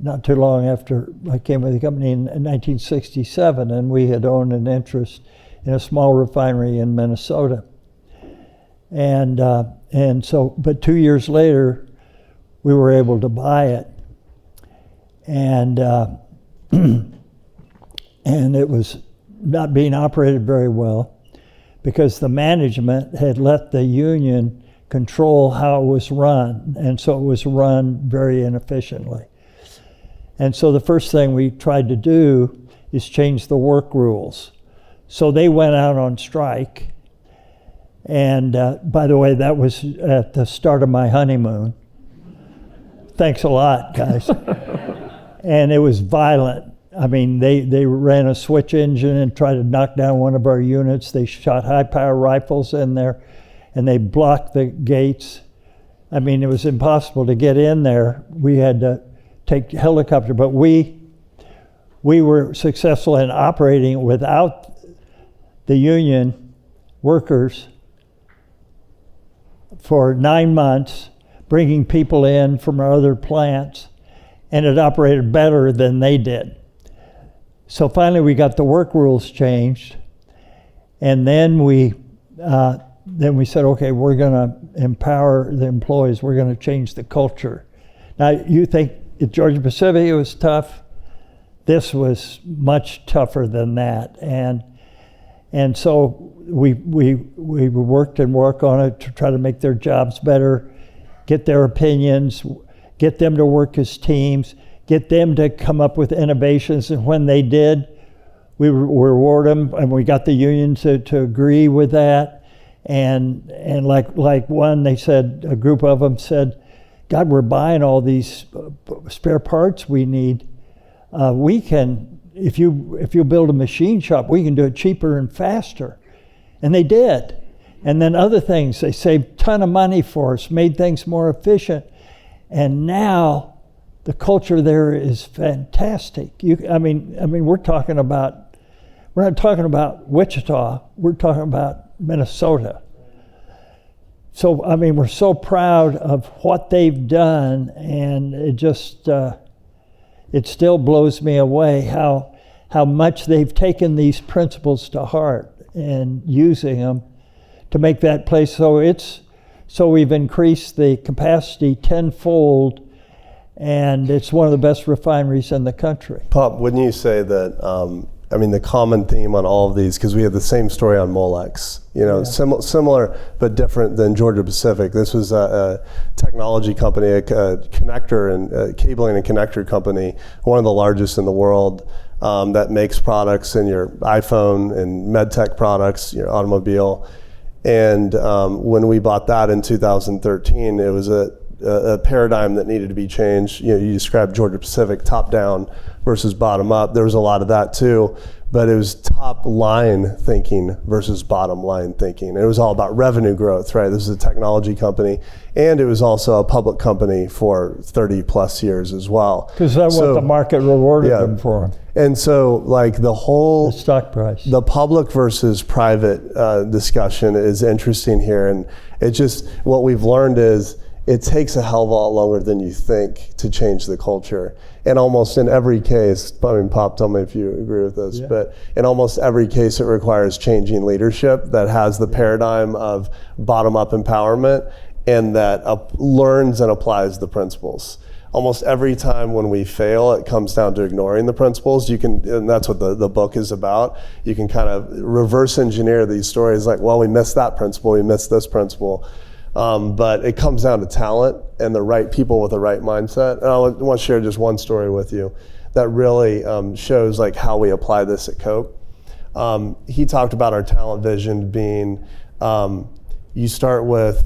not too long after I came with the company in 1967, and we had owned an interest in a small refinery in Minnesota. And so, but 2 years later, we were able to buy it, and it was not being operated very well because the management had let the union control how it was run, and so it was run very inefficiently. And so the first thing we tried to do is change the work rules. So they went out on strike. And by the way, that was at the start of my honeymoon. Thanks a lot, guys. And it was violent. They ran a switch engine and tried to knock down one of our units. They shot high-power rifles in there, and they blocked the gates. It was impossible to get in there. We had to take helicopter, but we were successful in operating without the union workers for 9 months, bringing people in from our other plants, and it operated better than they did. So finally we got the work rules changed, and then we said, okay, we're going to empower the employees. We're going to change the culture. Now, you think at Georgia Pacific it was tough. This was much tougher than that. And so we worked on it to try to make their jobs better, get their opinions, get them to work as teams, get them to come up with innovations. And when they did, we reward them, and we got the union to agree with that. And like one, they said, a group of them said, God, we're buying all these spare parts we need. We can, if you build a machine shop, we can do it cheaper and faster. And they did. And then other things, they saved a ton of money for us, made things more efficient. And now the culture there is fantastic. I mean, we're not talking about Wichita, we're talking about Minnesota. So, I mean, we're so proud of what they've done, and it just, it still blows me away how much they've taken these principles to heart and using them to make that place. So we've increased the capacity tenfold, and it's one of the best refineries in the country. Pop, wouldn't you say that, the common theme on all of these, because we have the same story on Molex, similar but different than Georgia Pacific. This was a technology company, a connector and cabling and connector company, one of the largest in the world, that makes products in your iPhone and medtech products, your automobile. And when we bought that in 2013, it was a paradigm that needed to be changed. You described Georgia Pacific top down versus bottom up. There was a lot of that too, but it was top line thinking versus bottom line thinking. And it was all about revenue growth, right? This is a technology company, and it was also a public company for 30 plus years as well. Because that's what the market rewarded them for. And so like the stock price, the public versus private discussion is interesting here. And it just, what we've learned is it takes a hell of a lot longer than you think to change the culture. And almost in every case, Pop, tell me if you agree with this, but in almost every case it requires changing leadership that has the paradigm of bottom-up empowerment and that learns and applies the principles. Almost every time when we fail, it comes down to ignoring the principles. And that's what the book is about. You can kind of reverse engineer these stories like, well, we missed that principle, we missed this principle. But it comes down to talent and the right people with the right mindset. And I want to share just one story with you that really shows like how we apply this at Koch. He talked about our talent vision being, you start with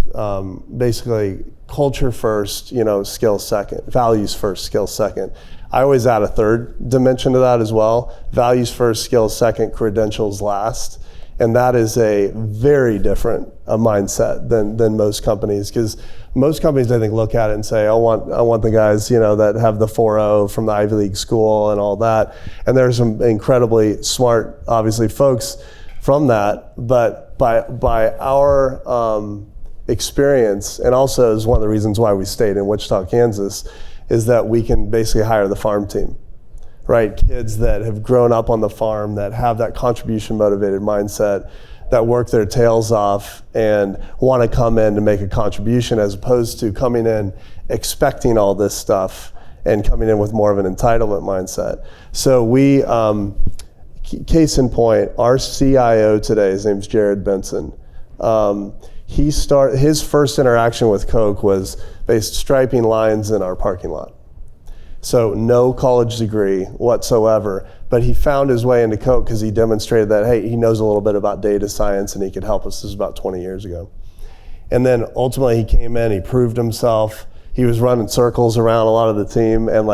basically culture first, skills second, values first, skills second. I always add a third dimension to that as well. Values first, skills second, credentials last. And that is a very different mindset than most companies, because most companies I think look at it and say, I want the guys that have the 4.0 from the Ivy League school and all that. And there's some incredibly smart, obviously, folks from that. But by our experience, and also is one of the reasons why we stayed in Wichita, Kansas, is that we can basically hire the farm team. Right, kids that have grown up on the farm, that have that contribution motivated mindset, that work their tails off and want to come in to make a contribution, as opposed to coming in expecting all this stuff and coming in with more of an entitlement mindset. So we, case in point, our CIO today, his name's Jared Benson. His first interaction with Koch was based striping lines in our parking lot. So no college degree whatsoever, but he found his way into Koch because he demonstrated that, hey, he knows a little bit about data science and he could help us. This was about 20 years ago. And then ultimately he came in, he proved himself. He was running circles around a lot of the team and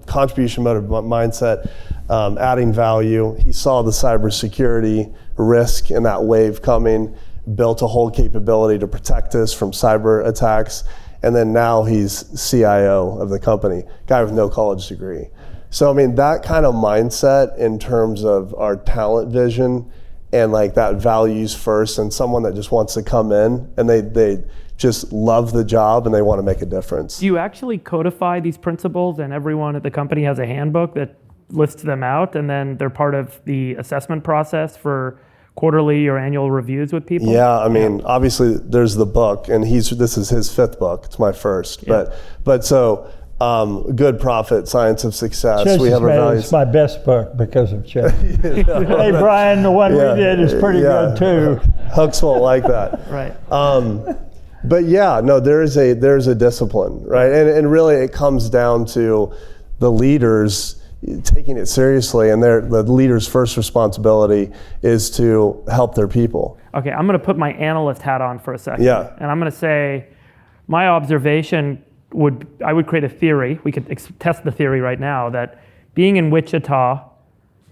contribution motive mindset, adding value. He saw the cybersecurity risk and that wave coming, built a whole capability to protect us from cyber attacks. And then now he's CIO of the company, guy with no college degree. So that kind of mindset in terms of our talent vision and like that values first, and someone that just wants to come in and they just love the job and they want to make a difference. Do you actually codify these principles and everyone at the company has a handbook that lists them out and then they're part of the assessment process for quarterly or annual reviews with people? Yeah, I mean, obviously there's the book, and this is his 5th book. It's my first, but so Good Profit, Science of Success. Church we have our values. It's my best book because of Church. Hey Brian, the one we did is pretty good too. Hooks won't like that. Right. But yeah, no, there's a discipline, right? And really it comes down to the leaders taking it seriously, and the leader's first responsibility is to help their people. Okay, I'm going to put my analyst hat on for a second. Yeah. And I'm going to say, my observation I would create a theory, we could test the theory right now, that being in Wichita,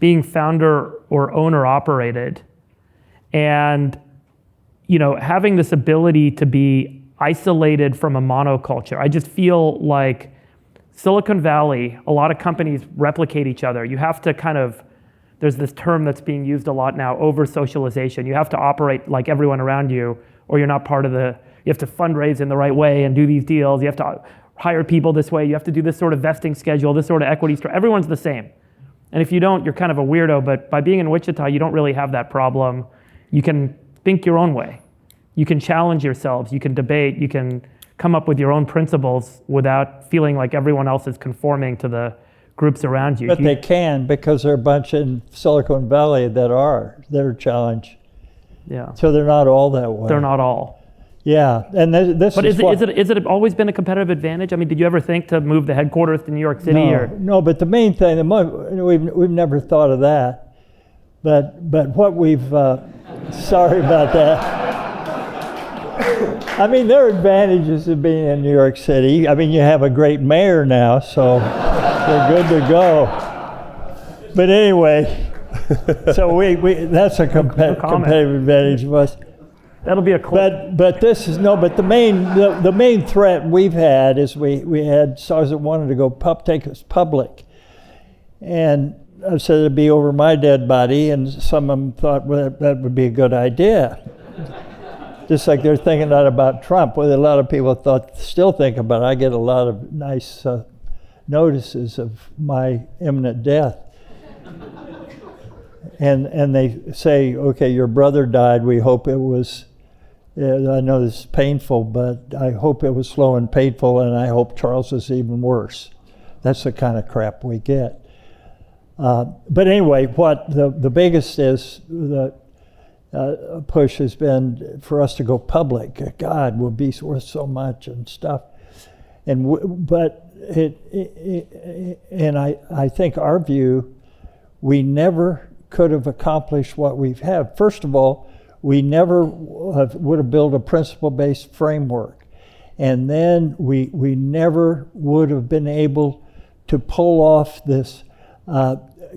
being founder or owner operated, and having this ability to be isolated from a monoculture. I just feel like Silicon Valley, a lot of companies replicate each other. You have to there's this term that's being used a lot now, over-socialization. You have to operate like everyone around you, or you're not part of you have to fundraise in the right way and do these deals. You have to hire people this way. You have to do this sort of vesting schedule, this sort of equity structure. Everyone's the same. And if you don't, you're kind of a weirdo. But by being in Wichita, you don't really have that problem. You can think your own way. You can challenge yourselves. You can debate. You can come up with your own principles without feeling like everyone else is conforming to the groups around you. But they can, because there are a bunch in Silicon Valley that are challenged. Yeah. So they're not all that way. They're not all. Yeah, and this but is it always been a competitive advantage? I mean, did you ever think to move the headquarters to New York City? No, but the main thing, we've never thought of that. But what we've, sorry about that. I mean, there are advantages of being in New York City. I mean, you have a great mayor now, so they're good to go. But anyway, so we that's a competitive advantage of us. That'll be a clip. But the main threat we've had is we had stars that wanted to go take us public, and I said it'd be over my dead body, and some of them thought, well, that would be a good idea. Just like they're thinking that about Trump, well, a lot of people still think about it. I get a lot of nice notices of my imminent death. And they say, okay, your brother died. We hope it was, I know this is painful, but I hope it was slow and painful, and I hope Charles is even worse. That's the kind of crap we get. But anyway, what the biggest is, the push has been for us to go public. God, we'll be worth so much and stuff. But I think our view, we never could have accomplished what we've had. First of all, we never would have built a principle-based framework. And then we never would have been able to pull off this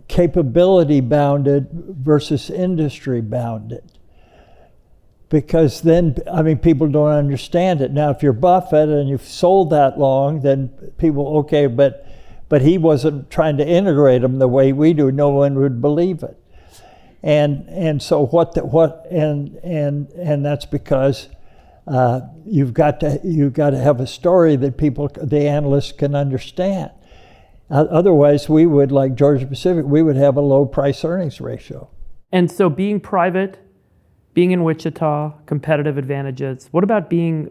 capability bounded versus industry bounded. Because then, I mean, people don't understand it. Now, if you're Buffett and you've sold that long, then people, okay, but he wasn't trying to integrate them the way we do. No one would believe it. And so and that's because you've got to have a story that the analysts can understand. Otherwise, we would, like Georgia Pacific, we would have a low price earnings ratio. And so being private, being in Wichita, competitive advantages. What about being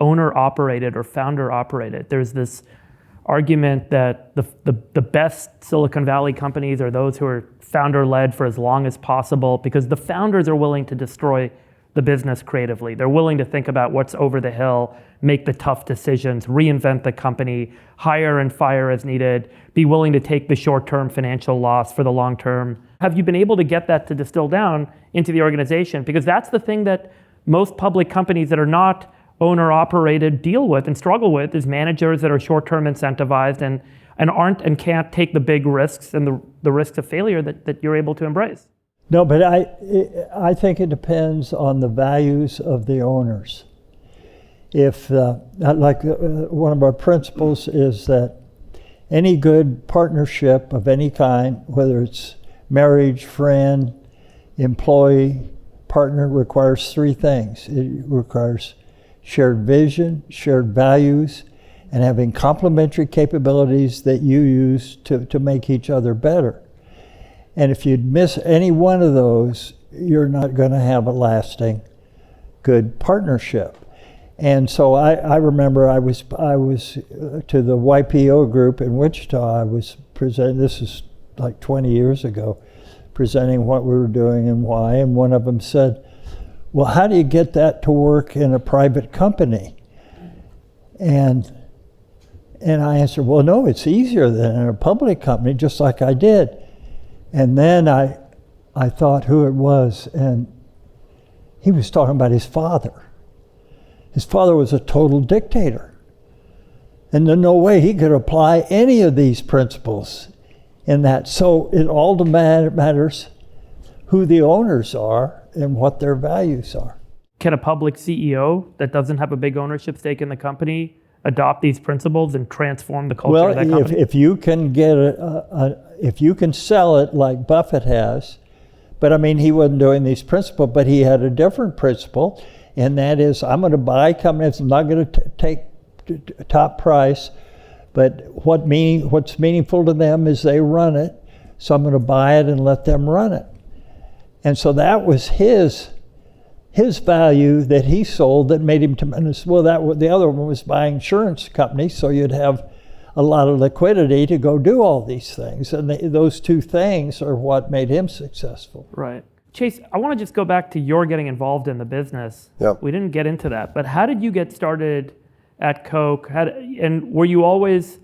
owner operated or founder operated? There's this argument that the best Silicon Valley companies are those who are founder led for as long as possible, because the founders are willing to destroy the business creatively. They're willing to think about what's over the hill, make the tough decisions, reinvent the company, hire and fire as needed, be willing to take the short-term financial loss for the long term. Have you been able to get that to distill down into the organization? Because that's the thing that most public companies that are not owner-operated deal with and struggle with, is managers that are short-term incentivized and aren't and can't take the big risks and the risks of failure that you're able to embrace. No, but I think it depends on the values of the owners. If, one of our principles is that any good partnership of any kind, whether it's marriage, friend, employee, partner, requires three things. It requires shared vision, shared values, and having complementary capabilities that you use to make each other better. And if you'd miss any one of those, you're not going to have a lasting good partnership. And so I remember I was to the YPO group in Wichita. I was presenting, this is like 20 years ago, presenting what we were doing and why. And one of them said, well, how do you get that to work in a private company? And I answered, well, no, it's easier than in a public company, just like I did. And then I thought who it was, and he was talking about his father. His father was a total dictator. And there's no way he could apply any of these principles in that. So it all matters who the owners are and what their values are. Can a public CEO that doesn't have a big ownership stake in the company adopt these principles and transform the culture of that company? If you can get if you can sell it like Buffett has, but I mean, he wasn't doing these principles, but he had a different principle, and that is, I'm going to buy companies. I'm not going to take top price, but what's meaningful to them is they run it. So I'm going to buy it and let them run it. And so that was his value that he sold that made him tremendous. Well, the other one was buying insurance companies, so you'd have a lot of liquidity to go do all these things. And those two things are what made him successful. Right. Chase, I want to just go back to your getting involved in the business. Yep. We didn't get into that, but how did you get started at Koch? And were you always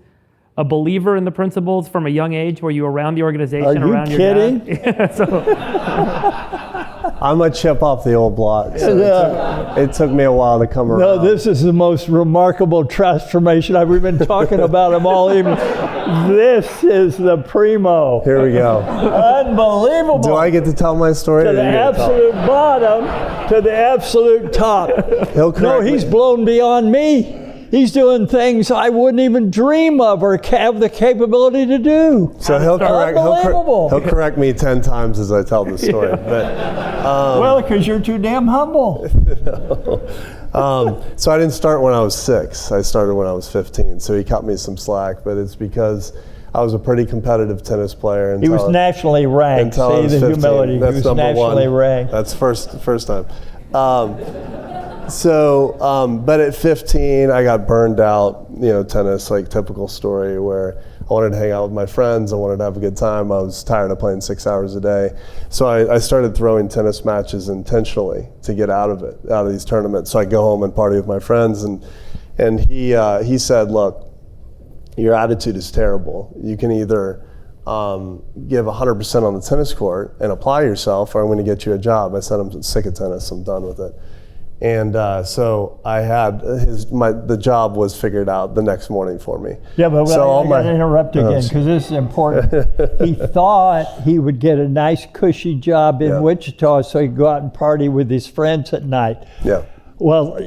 a believer in the principles from a young age? Were you around the organization, around your dad? Yeah, so I'm a chip off the old block, so it took me a while to come around. No, this is the most remarkable transformation. We've been talking about them all evening. This is the primo. Here we go. Unbelievable. Do I get to tell my story? To the absolute bottom, to the absolute top. He's blown beyond me. He's doing things I wouldn't even dream of or have the capability to do. So he'll correct me 10 times as I tell the story. But well, because you're too damn humble. So I didn't start when I was 6. I started when I was 15. So he cut me some slack, but it's because I was a pretty competitive tennis player. He was nationally ranked. See the 15. Humility. That's he was nationally ranked. That's first time. But at 15, I got burned out, tennis, like typical story where I wanted to hang out with my friends. I wanted to have a good time. I was tired of playing 6 hours a day. So I started throwing tennis matches intentionally to get out of these tournaments. So I go home and party with my friends. And he said, look, your attitude is terrible. You can either give 100% on the tennis court and apply yourself, or I'm going to get you a job. I said, I'm sick of tennis. I'm done with it. And so I had the job was figured out the next morning for me. Yeah, but I got to interrupt again because this is important. He thought he would get a nice cushy job in Wichita so he'd go out and party with his friends at night. Yeah. Well,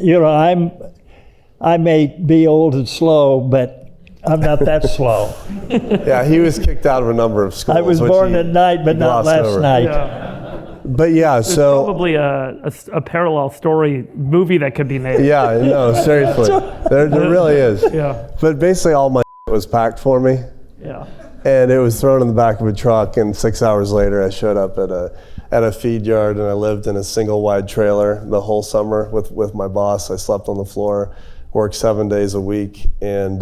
I may be old and slow, but I'm not that slow. Yeah, he was kicked out of a number of schools. I was born at night, but not last night. Yeah. But yeah, There's probably a parallel story movie that could be made. Yeah, no, seriously, there really is. Yeah. But basically, all my was packed for me. Yeah. And it was thrown in the back of a truck. And 6 hours later, I showed up at a feed yard, and I lived in a single wide trailer the whole summer with my boss. I slept on the floor, worked 7 days a week, and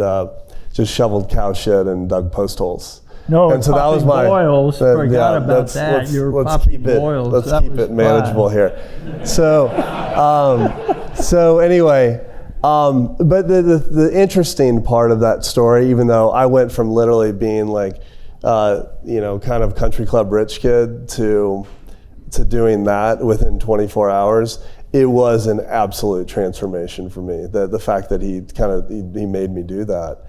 just shoveled cow shit and dug post holes. No, and so that was my boils. Forgot about that. Let's keep it manageable here. So, anyway, but the interesting part of that story, even though I went from literally being like, kind of country club rich kid to doing that within 24 hours, it was an absolute transformation for me. The fact that he made me do that.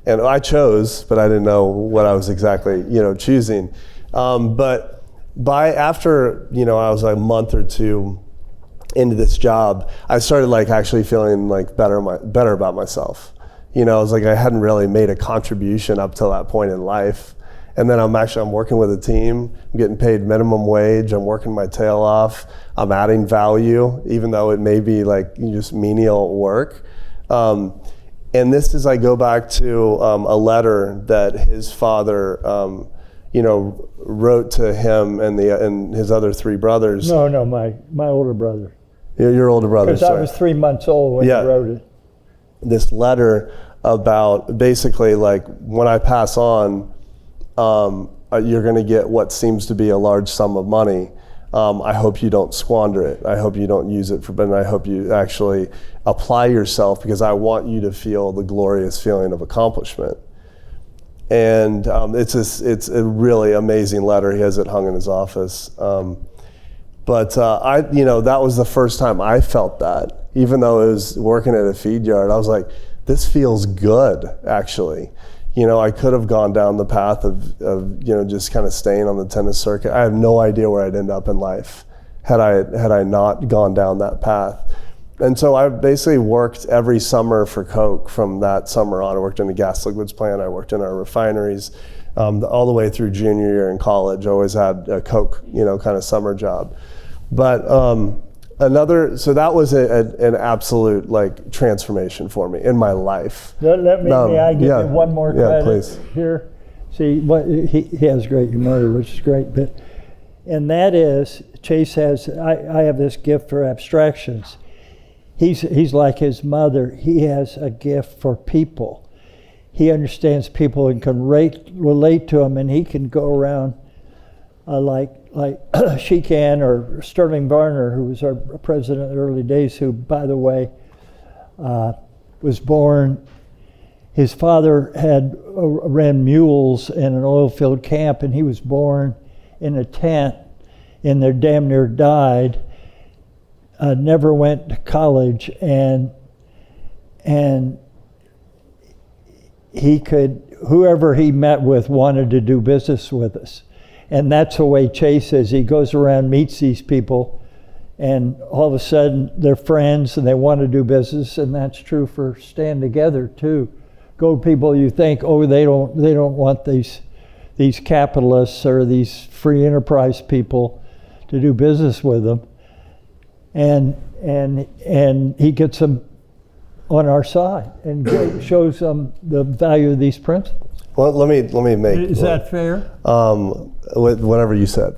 And I chose, but I didn't know what I was exactly, choosing. But after, I was a month or two into this job, I started actually feeling better about myself. I was I hadn't really made a contribution up till that point in life. And then I'm working with a team. I'm getting paid minimum wage. I'm working my tail off. I'm adding value, even though it may be like just menial work. And this is, I go back to a letter that his father, wrote to him and his other three brothers. No, my older brother. Your older brother. Because I was 3 months old when he wrote it. This letter about basically like, when I pass on, you're going to get what seems to be a large sum of money. I hope you don't squander it. I hope you don't use it and I hope you actually apply yourself, because I want you to feel the glorious feeling of accomplishment. And it's a really amazing letter. He has it hung in his office. But that was the first time I felt that. Even though it was working at a feed yard, I was like, this feels good, actually. I could have gone down the path of just kind of staying on the tennis circuit. I have no idea where I'd end up in life had I not gone down that path. And so I basically worked every summer for Koch from that summer on. I worked in the gas liquids plant. I worked in our refineries all the way through junior year in college. I always had a Koch, kind of summer job. But so that was an absolute like transformation for me in my life. May I give you one more credit please. Here? See, he has great humility, which is great. And that is, Chase has, I have this gift for abstractions. He's like his mother. He has a gift for people. He understands people and can relate to them, and he can go around like she can, or Sterling Varner, who was our president in the early days, who, by the way, was born. His father ran mules in an oil field camp, and he was born in a tent, and they damn near died. Never went to college, and whoever he met with wanted to do business with us. And that's the way Chase is. He goes around, meets these people, and all of a sudden they're friends and they want to do business. And that's true for Stand Together too. Go to people you think, they don't want these capitalists or these free enterprise people to do business with them. And he gets them on our side and shows them the value of these principles. Well, let me make. Is that fair? Whatever you said.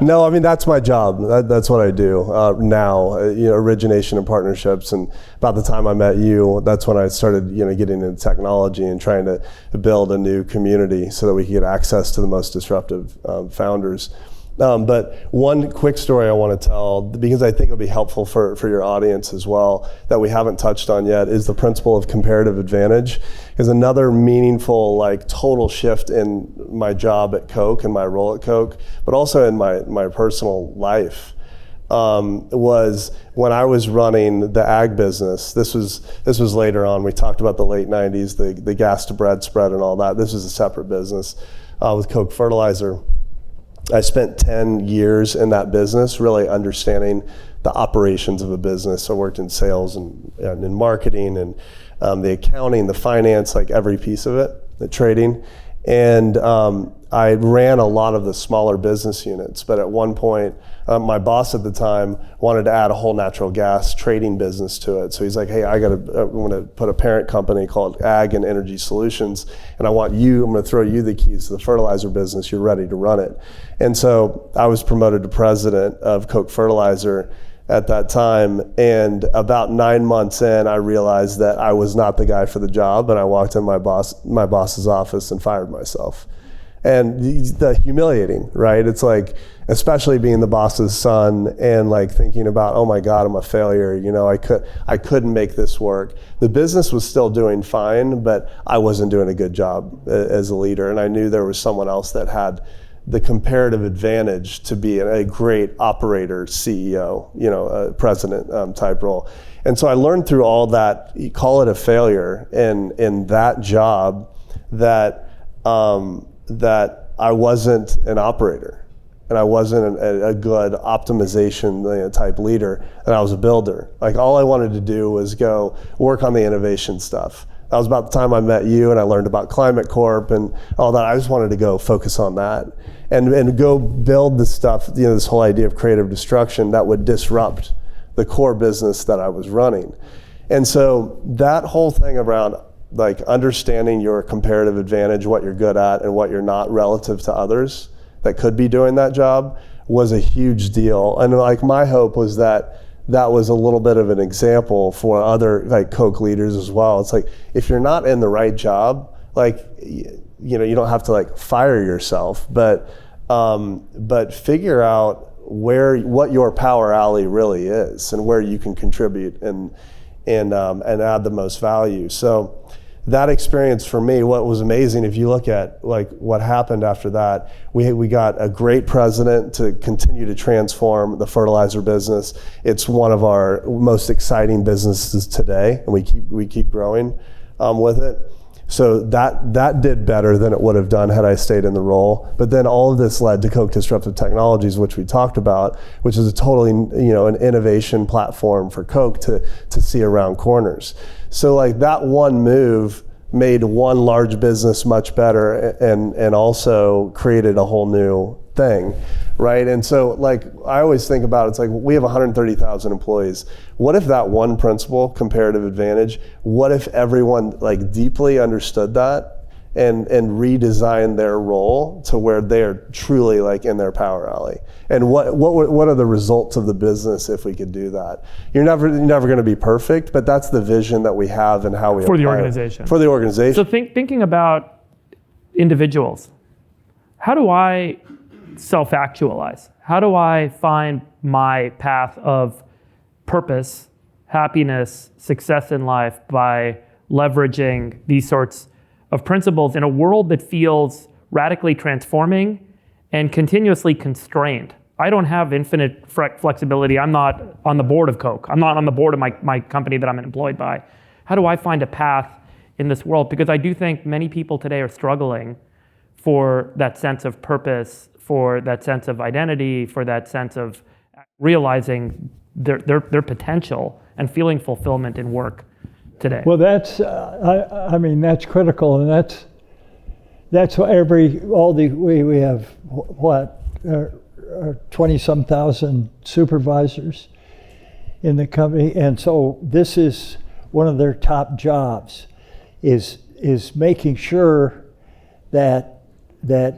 No, I mean, that's my job. That's what I do now. Origination and partnerships. And about the time I met you, that's when I started, getting into technology and trying to build a new community so that we could get access to the most disruptive founders. But one quick story I want to tell, because I think it'll be helpful for your audience as well, that we haven't touched on yet, is the principle of comparative advantage. Is another meaningful, total shift in my job at Koch and my role at Koch, but also in my personal life. Was when I was running the ag business. This was later on. We talked about the late 90s, the gas to bread spread and all that. This was a separate business with Koch Fertilizer. I spent 10 years in that business, really understanding the operations of a business. I worked in sales and in marketing and the accounting, the finance, every piece of it, the trading. And I ran a lot of the smaller business units, but at one point, my boss at the time wanted to add a whole natural gas trading business to it. So he's like, hey, I'm going to put a parent company called Ag and Energy Solutions, and I'm going to throw you the keys to the fertilizer business. You're ready to run it. And so I was promoted to president of Koch Fertilizer at that time, and about 9 months in, I realized that I was not the guy for the job, and I walked in my boss's office and fired myself. And the humiliating, right? It's especially being the boss's son and thinking about, oh my God, I'm a failure. I couldn't make this work. The business was still doing fine, but I wasn't doing a good job as a leader. And I knew there was someone else that had the comparative advantage to be a great operator, CEO, a president type role. And so I learned through all that, you call it a failure in that job, that I wasn't an operator and I wasn't a good optimization type leader, and I was a builder. All I wanted to do was go work on the innovation stuff. that was about the time I met you, and I learned about Climate Corp and all that. I just wanted to go focus on that and go build the stuff, this whole idea of creative destruction that would disrupt the core business that I was running. And so that whole thing around like understanding your comparative advantage, what you're good at and what you're not relative to others that could be doing that job was a huge deal. And like my hope was that was a little bit of an example for other like Koch leaders as well. It's like, if you're not in the right job, like, you don't have to like fire yourself, but figure out what your power alley really is and where you can contribute and add the most value. So that experience for me, what was amazing, if you look at like what happened after that, we got a great president to continue to transform the fertilizer business. It's one of our most exciting businesses today, and we keep growing with it. So that did better than it would have done had I stayed in the role. But then all of this led to Koch Disruptive Technologies, which we talked about, which is a totally, an innovation platform for Koch to see around corners. So like that one move made one large business much better and also created a whole new thing, right? And so like I always think about it's like we have 130,000 employees. What if that one principle, comparative advantage, what if everyone like deeply understood that and redesigned their role to where they're truly like in their power alley? And what are the results of the business if we could do that? You're never going to be perfect, but that's the vision that we have and how we For the apply it. organization. For the organization. So thinking about individuals, how do I self-actualize? How do I find my path of purpose, happiness, success in life by leveraging these sorts of principles in a world that feels radically transforming and continuously constrained? I don't have infinite flexibility. I'm not on the board of Koch. I'm not on the board of my company that I'm employed by. How do I find a path in this world? Because I do think many people today are struggling for that sense of purpose, for that sense of identity, for that sense of realizing their potential and feeling fulfillment in work today. Well, that's that's critical, and that's what we have 20-some thousand supervisors in the company, and so this is one of their top jobs, is making sure that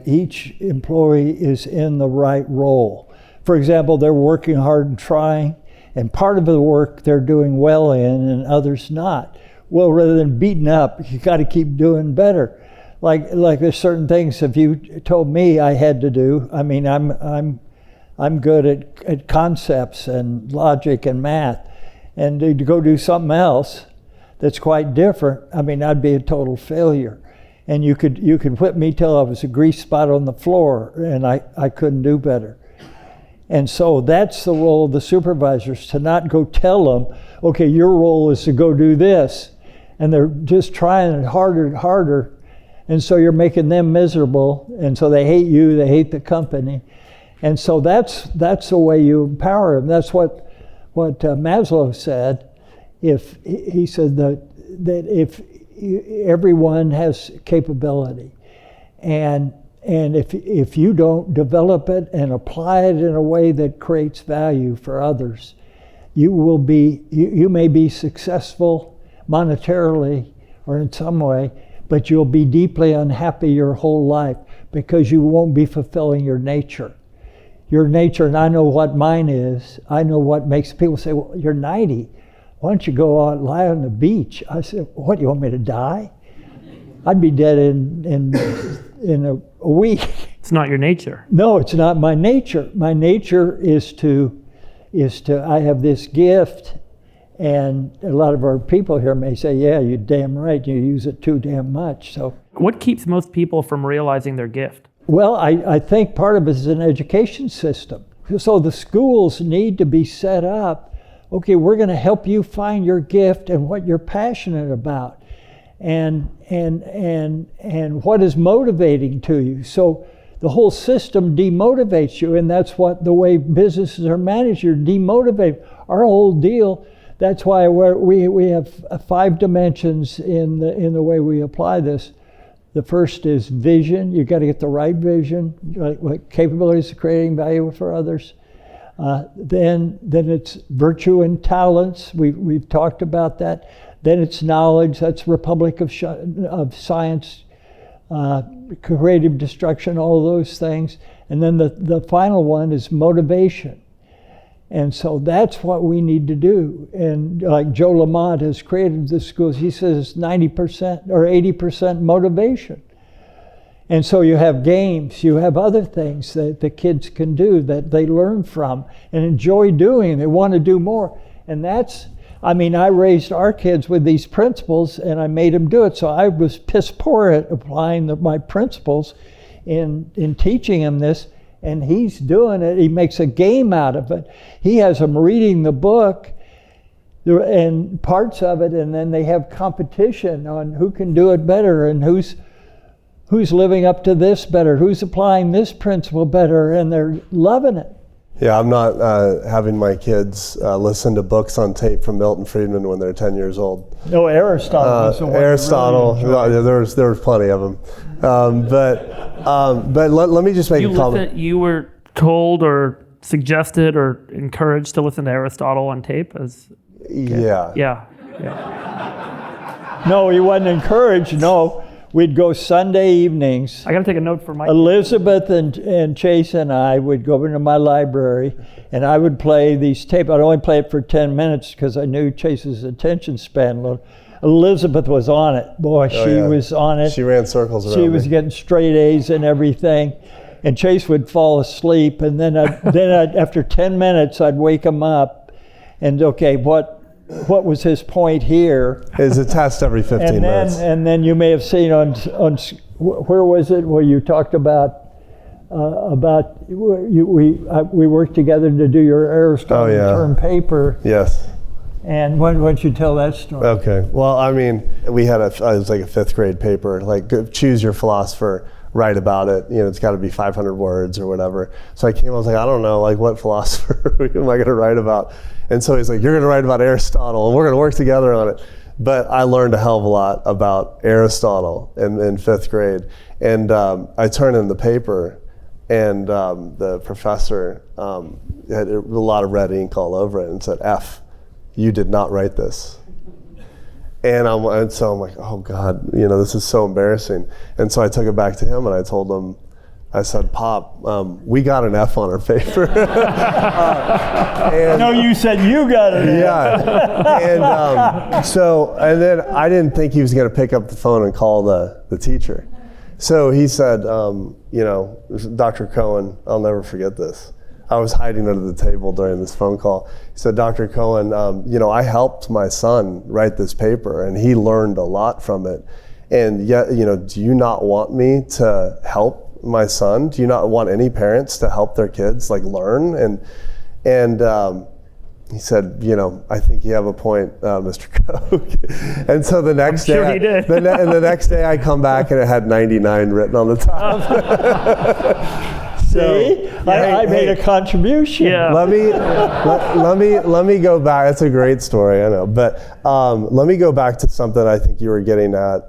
each employee is in the right role. For example, they're working hard and trying, and part of the work they're doing well in and others not. Well, rather than beating up, you got to keep doing better. Like there's certain things, if you told me I had to do, I mean, I'm good at concepts and logic and math, and to go do something else that's quite different, I mean, I'd be a total failure. And you could whip me till I was a grease spot on the floor, and I couldn't do better. And so that's the role of the supervisors, to not go tell them, okay, your role is to go do this. And they're just trying it harder and harder. And so you're making them miserable. And so they hate you, they hate the company. And so that's the way you empower them. That's what Maslow said. He said that if everyone has capability, and if you don't develop it and apply it in a way that creates value for others, you may be successful monetarily or in some way, but you'll be deeply unhappy your whole life because you won't be fulfilling your nature. Your nature, and I know what mine is. I know what makes people say, well, you're 90. Why don't you go out and lie on the beach? I said, what, you want me to die? I'd be dead in a week. It's not your nature. No, it's not my nature. My nature is to I have this gift, and a lot of our people here may say, yeah, you're damn right, you use it too damn much. So what keeps most people from realizing their gift? Well, I think part of it is an education system. So the schools need to be set up, okay, we're going to help you find your gift and what you're passionate about, and what is motivating to you. So the whole system demotivates you, and that's what the way businesses are managed. You're demotivated. Our whole deal, that's why we have 5 dimensions in the way we apply this. The first is vision. You got to get the right vision, like capabilities of creating value for others. Then it's virtue and talents. We've talked about that. Then it's knowledge. That's Republic of Science, creative destruction, all those things. And then the final one is motivation. And so that's what we need to do. And like Joe Lamont has created the schools, he says 90% or 80% motivation. And so you have games, you have other things that the kids can do that they learn from and enjoy doing, and they want to do more. And that's, I raised our kids with these principles and I made them do it. So I was piss poor at applying my principles in teaching him this. And he's doing it. He makes a game out of it. He has them reading the book and parts of it, and then they have competition on who can do it better and who's living up to this better, who's applying this principle better, and they're loving it. Yeah, I'm not having my kids listen to books on tape from Milton Friedman when they're 10 years old. No, Aristotle was the one. Aristotle, there was plenty of them. But let me just make a comment. You were told or suggested or encouraged to listen to Aristotle on tape? Yeah. No, he wasn't encouraged, no. We'd go Sunday evenings. I got to take a note for my Elizabeth and Chase and I would go into my library and I would play these tapes. I'd only play it for 10 minutes because I knew Chase's attention span low. Elizabeth was on it. Boy, she was on it. She ran circles around She was getting straight A's and everything. And Chase would fall asleep. And then after 10 minutes, I'd wake him up. And okay, what was his point here? It's a test every 15 minutes. And then you may have seen on where was it where you talked about we worked together to do your Aristotle term paper. Yes. And why don't you tell that story? Okay. Well, we had it was like a 5th grade paper, like choose your philosopher, write about it. It's got to be 500 words or whatever. So I was like, I don't know, like what philosopher am I going to write about? And so he's like, you're going to write about Aristotle, and we're going to work together on it. But I learned a hell of a lot about Aristotle in 5th grade. And I turned in the paper, and the professor had a lot of red ink all over it and said, F, you did not write this. And so I'm like, oh God, this is so embarrassing. And so I took it back to him and I told him, I said, Pop, we got an F on our paper. No, you said you got an F. Yeah. And then I didn't think he was going to pick up the phone and call the teacher. So he said, Dr. Cohen, I'll never forget this. I was hiding under the table during this phone call. He said, Dr. Cohen, I helped my son write this paper and he learned a lot from it. And yet, do you not want me to help my son? Do you not want any parents to help their kids learn? And he said, I think you have a point, Mr. Koch. And so the next day, he did. the next day I come back and it had 99 written on the top. See, I made a contribution. Yeah. Let me go back. That's a great story, I know. But let me go back to something I think you were getting at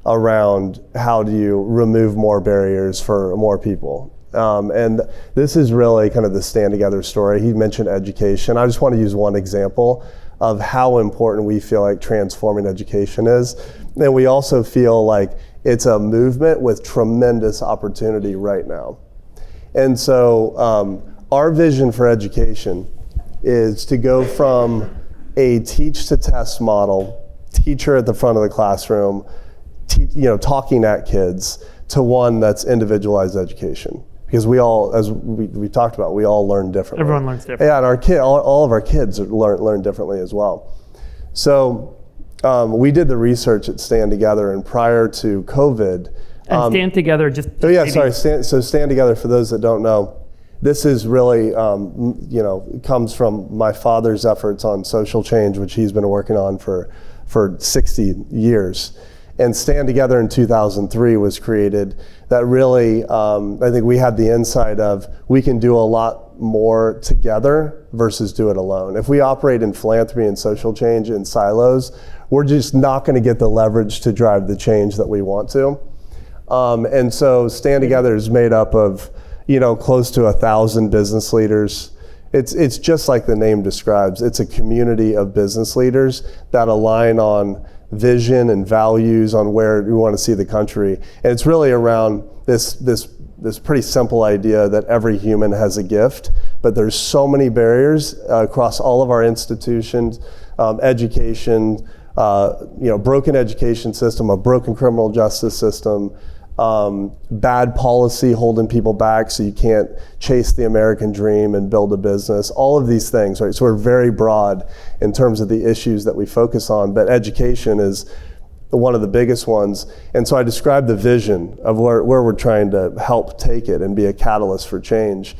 around how do you remove more barriers for more people. And this is really kind of the Stand Together story. He mentioned education. I just want to use one example of how important we feel like transforming education is. And we also feel like it's a movement with tremendous opportunity right now. And so our vision for education is to go from a teach to test model, teacher at the front of the classroom, talking at kids, to one that's individualized education. Because we all, as we talked about, we all learn differently. Everyone learns differently. Yeah, and all of our kids learn differently as well. So we did the research at Stand Together, and prior to COVID. And Stand Together just. Oh yeah, sorry. Stand Together, for those that don't know, this is really, comes from my father's efforts on social change, which he's been working on for 60 years. And Stand Together in 2003 was created that really, I think we had the insight of we can do a lot more together versus do it alone. If we operate in philanthropy and social change in silos, we're just not going to get the leverage to drive the change that we want to. And so Stand Together is made up of, close to 1,000 business leaders. It's just like the name describes. It's a community of business leaders that align on vision and values on where we want to see the country. And it's really around this pretty simple idea that every human has a gift, but there's so many barriers across all of our institutions, education, broken education system, a broken criminal justice system, bad policy holding people back so you can't chase the American dream and build a business, all of these things, right? So we're very broad in terms of the issues that we focus on, but education is one of the biggest ones. And so I described the vision of where we're trying to help take it and be a catalyst for change.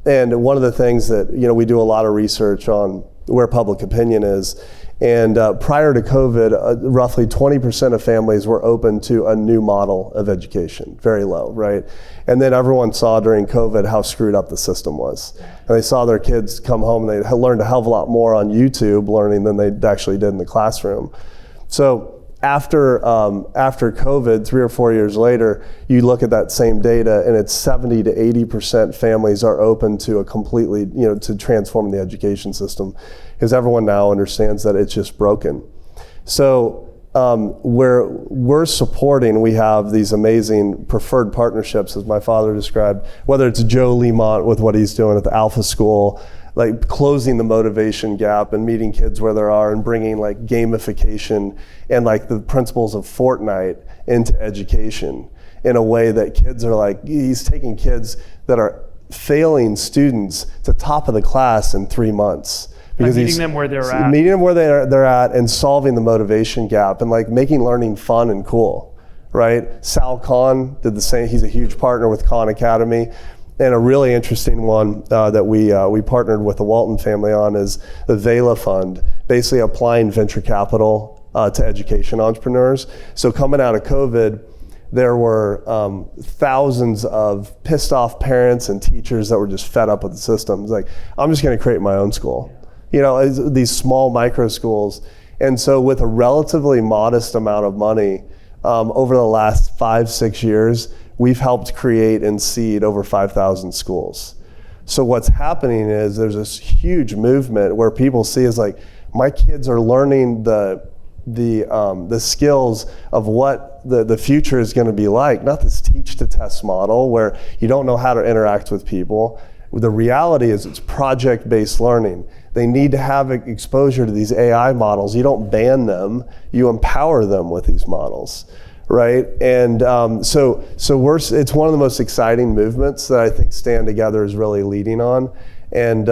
And one of the things that, we do a lot of research on where public opinion is. And prior to COVID, roughly 20% of families were open to a new model of education, very low, right? And then everyone saw during COVID how screwed up the system was. And they saw their kids come home and they learned a hell of a lot more on YouTube learning than they actually did in the classroom. So after COVID, 3 or 4 years later, you look at that same data and it's 70 to 80% families are open to a completely, to transform the education system, because everyone now understands that it's just broken. So we're supporting, we have these amazing preferred partnerships, as my father described, whether it's Joe Lemont with what he's doing at the Alpha School, like closing the motivation gap and meeting kids where they are and bringing like gamification and like the principles of Fortnite into education in a way that kids are like, he's taking kids that are failing students to top of the class in 3 months. Because meeting them where they're at. Meeting them where they're at and solving the motivation gap and like making learning fun and cool, right? Sal Khan did the same. He's a huge partner with Khan Academy. And a really interesting one that we partnered with the Walton family on is the Vela Fund, basically applying venture capital to education entrepreneurs. So coming out of COVID, there were thousands of pissed off parents and teachers that were just fed up with the system. It's like, I'm just going to create my own school. These small micro schools. And so with a relatively modest amount of money, over the last 5-6 years, we've helped create and seed over 5,000 schools. So what's happening is there's this huge movement where people see is like, my kids are learning the skills of what the future is going to be like, not this teach to test model where you don't know how to interact with people. The reality is it's project-based learning. They need to have exposure to these AI models. You don't ban them, you empower them with these models. Right, and so it's one of the most exciting movements that I think Stand Together is really leading on, and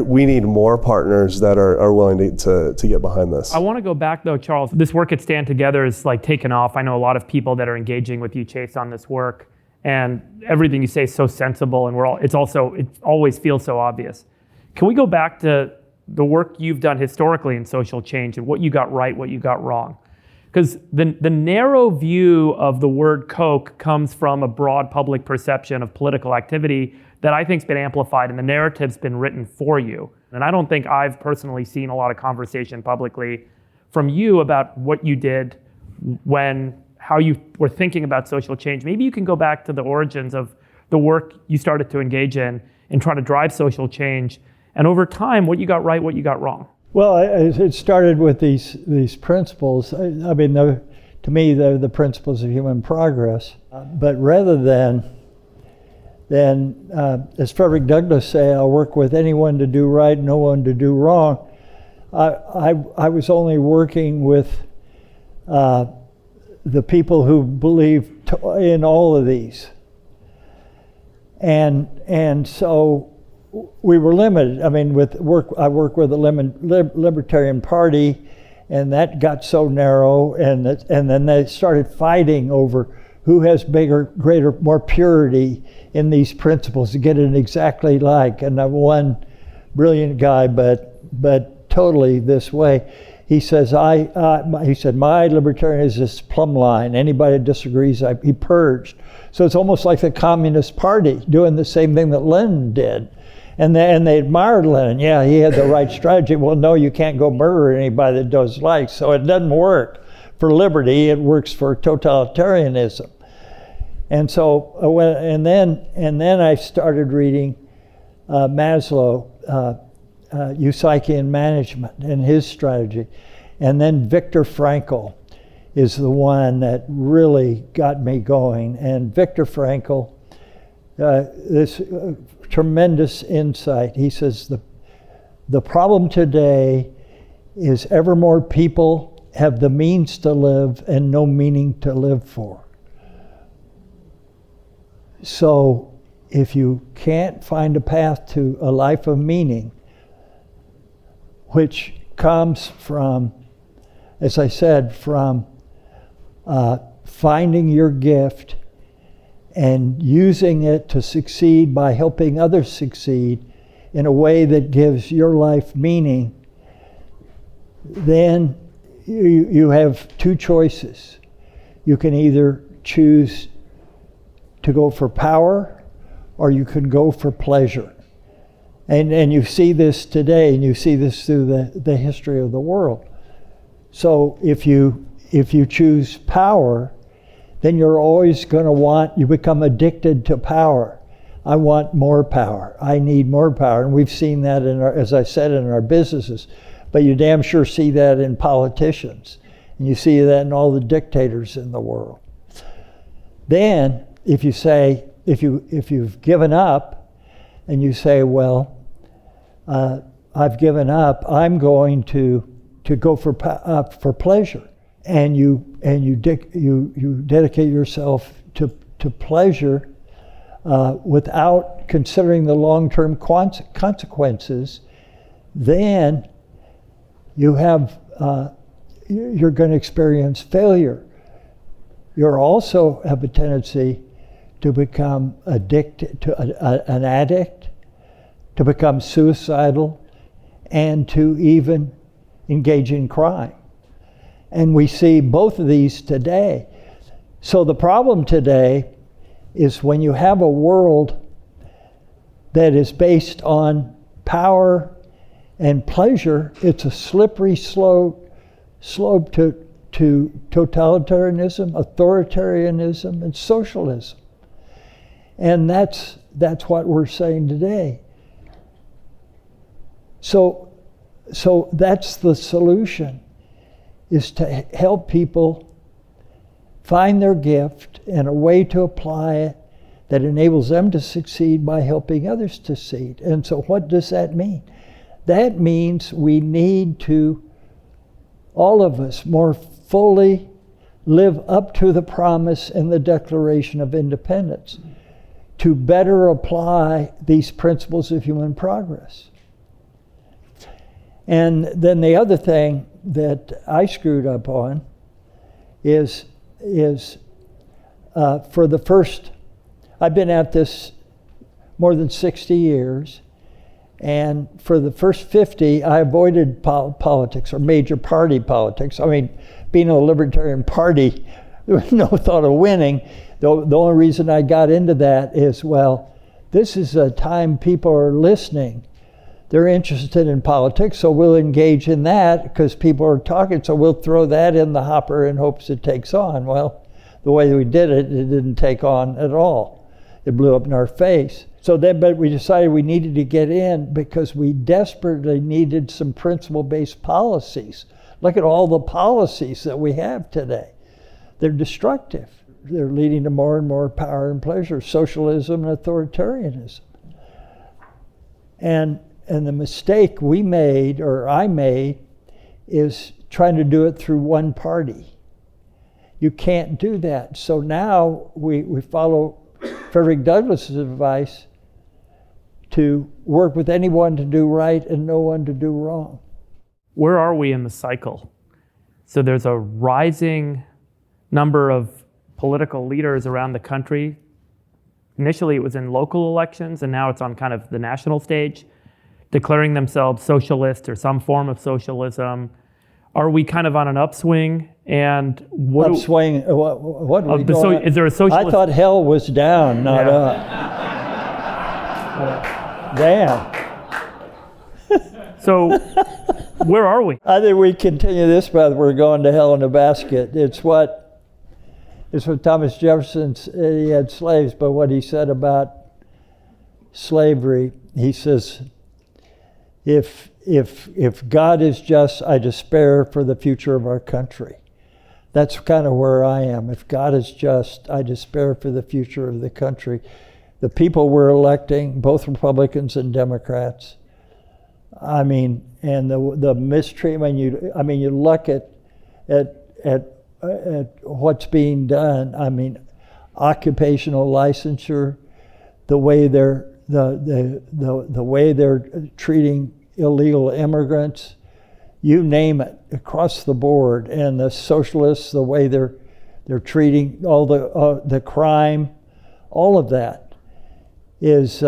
we need more partners that are willing to get behind this. I want to go back though, Charles. This work at Stand Together is like taken off. I know a lot of people that are engaging with you, Chase, on this work, and everything you say is so sensible, and it always feels so obvious. Can we go back to the work you've done historically in social change and what you got right, what you got wrong? Because the narrow view of the word Koch comes from a broad public perception of political activity that I think's been amplified, and the narrative's been written for you. And I don't think I've personally seen a lot of conversation publicly from you about what you did how you were thinking about social change. Maybe you can go back to the origins of the work you started to engage in and try to drive social change, and over time, what you got right, what you got wrong. Well, it started with these principles. I mean, to me, they're the principles of human progress. But rather than as Frederick Douglass say, I'll work with anyone to do right, no one to do wrong. I was only working with the people who believe in all of these, and so we were limited. I mean, I work with the Libertarian Party, and that got so narrow, and then they started fighting over who has bigger, greater, more purity in these principles to get it exactly like. And one brilliant guy, but totally this way. he says, he said, my libertarian is this plumb line. Anybody that disagrees, he purged. So it's almost like the Communist Party doing the same thing that Lenin did. And they admired Lenin. Yeah, he had the right strategy. Well, no, you can't go murder anybody that does like. So it doesn't work for liberty. It works for totalitarianism. And so, and then I started reading Maslow, Psyche Management, and his strategy. And then Viktor Frankl is the one that really got me going. And Viktor Frankl, this tremendous insight. He says the problem today is ever more people have the means to live and no meaning to live for. So if you can't find a path to a life of meaning, which comes from, as I said, from finding your gift and using it to succeed by helping others succeed in a way that gives your life meaning, then you have two choices. You can either choose to go for power, or you can go for pleasure. And you see this today, and you see this through the history of the world. So if you choose power, then you're always going to you become addicted to power. I want more power. I need more power. And we've seen that as I said, in our businesses. But you damn sure see that in politicians. And you see that in all the dictators in the world. Then, if you say, if you've given up, and you say, well, I've given up, I'm going to go for pleasure. And you dedicate yourself to pleasure without considering the long-term consequences, then you're going to experience failure. You also have a tendency to become addicted, an addict, to become suicidal, and to even engage in crime. And we see both of these today. So the problem today is when you have a world that is based on power and pleasure, it's a slippery slope to totalitarianism, authoritarianism, and socialism. And that's what we're saying today. So that's the solution, is to help people find their gift and a way to apply it that enables them to succeed by helping others to succeed. And so what does that mean? That means we need to, all of us, more fully live up to the promise in the Declaration of Independence to better apply these principles of human progress. And then the other thing that I screwed up on is for the first, I've been at this more than 60 years, and for the first 50, I avoided politics or major party politics. I mean, being in a Libertarian Party, there was no thought of winning. The only reason I got into that is, well, this is a time people are listening. They're interested in politics, so we'll engage in that because people are talking, so we'll throw that in the hopper in hopes it takes on. Well, the way we did it, it didn't take on at all. It blew up in our face. So then, but we decided we needed to get in because we desperately needed some principle-based policies. Look at all the policies that we have today. They're destructive. They're leading to more and more power and pleasure, socialism and authoritarianism. And the mistake we made, or I made, is trying to do it through one party. You can't do that. So now we follow Frederick Douglass's advice to work with anyone to do right and no one to do wrong. Where are we in the cycle? So there's a rising number of political leaders around the country. Initially it was in local elections, and now it's on kind of the national stage, declaring themselves socialist or some form of socialism, Are we kind of on an upswing? And what Upswing, what are we so doing? is there a socialist? I thought hell was down, not up. Damn. So where are we? I think we continue this path, we're going to hell in a basket. It's what Thomas Jefferson said. He had slaves, but what he said about slavery, he says, if God is just, I despair for the future of our country. That's kind of where I am. If God is just, I despair for the future of the country. The people we're electing, both Republicans and Democrats, I mean, and the mistreatment, you look at what's being done. I mean, occupational licensure, the way they're treating illegal immigrants, you name it, across the board. And the socialists, the way they're treating all the crime, all of that is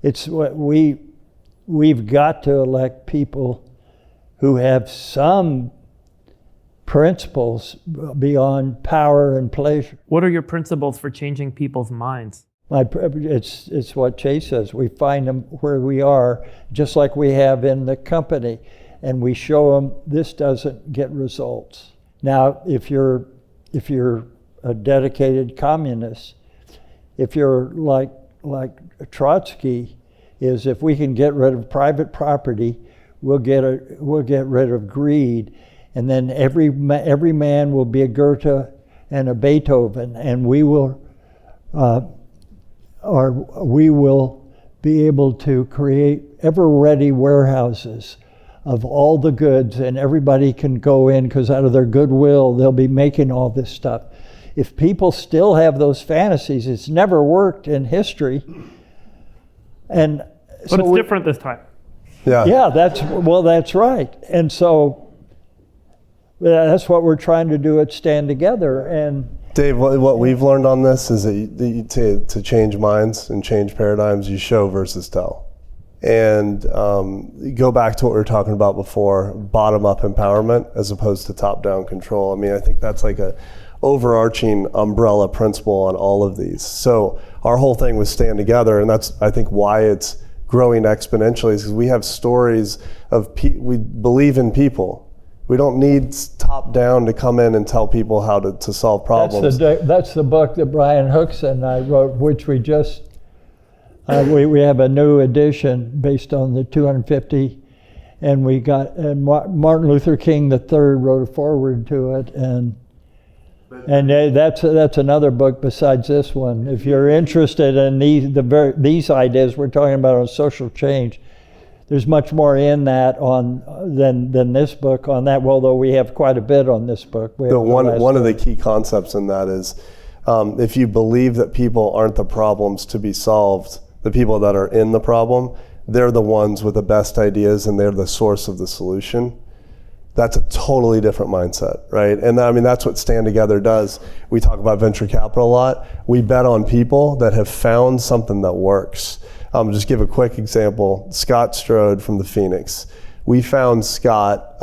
it's what we've got to elect people who have some principles beyond power and pleasure. What are your principles for changing people's minds? It's what Chase says. We find them where we are, just like we have in the company, and we show them this doesn't get results. Now, if you're a dedicated communist, if you're like Trotsky, is if we can get rid of private property, we'll get rid of greed, and then every man will be a Goethe and a Beethoven, and we will be able to create ever-ready warehouses of all the goods, and everybody can go in because out of their goodwill they'll be making all this stuff. If people still have those fantasies, it's never worked in history. And But so it's different this time. Yeah. that's right. And so that's what we're trying to do at Stand Together. And Dave, what we've learned on this is that to change minds and change paradigms, you show versus tell. And go back to what we were talking about before, bottom-up empowerment as opposed to top-down control. I mean, I think that's like a overarching umbrella principle on all of these. So our whole thing was Stand Together, and that's, I think, why it's growing exponentially, is because we have stories of we believe in people. We don't need top-down to come in and tell people how to solve problems. That's the book that Brian Hooks and I wrote, which we just, we have a new edition based on the 250, and we got, and Martin Luther King III wrote a foreword to it, and that's another book besides this one. If you're interested in these ideas we're talking about on social change, there's much more in that than this book on that. Although we have quite a bit on this book. One of the key concepts in that is, if you believe that people aren't the problems to be solved, the people that are in the problem, they're the ones with the best ideas and they're the source of the solution. That's a totally different mindset, right? And I mean, that's what Stand Together does. We talk about venture capital a lot. We bet on people that have found something that works. Just give a quick example. Scott Strode from the Phoenix. We found Scott,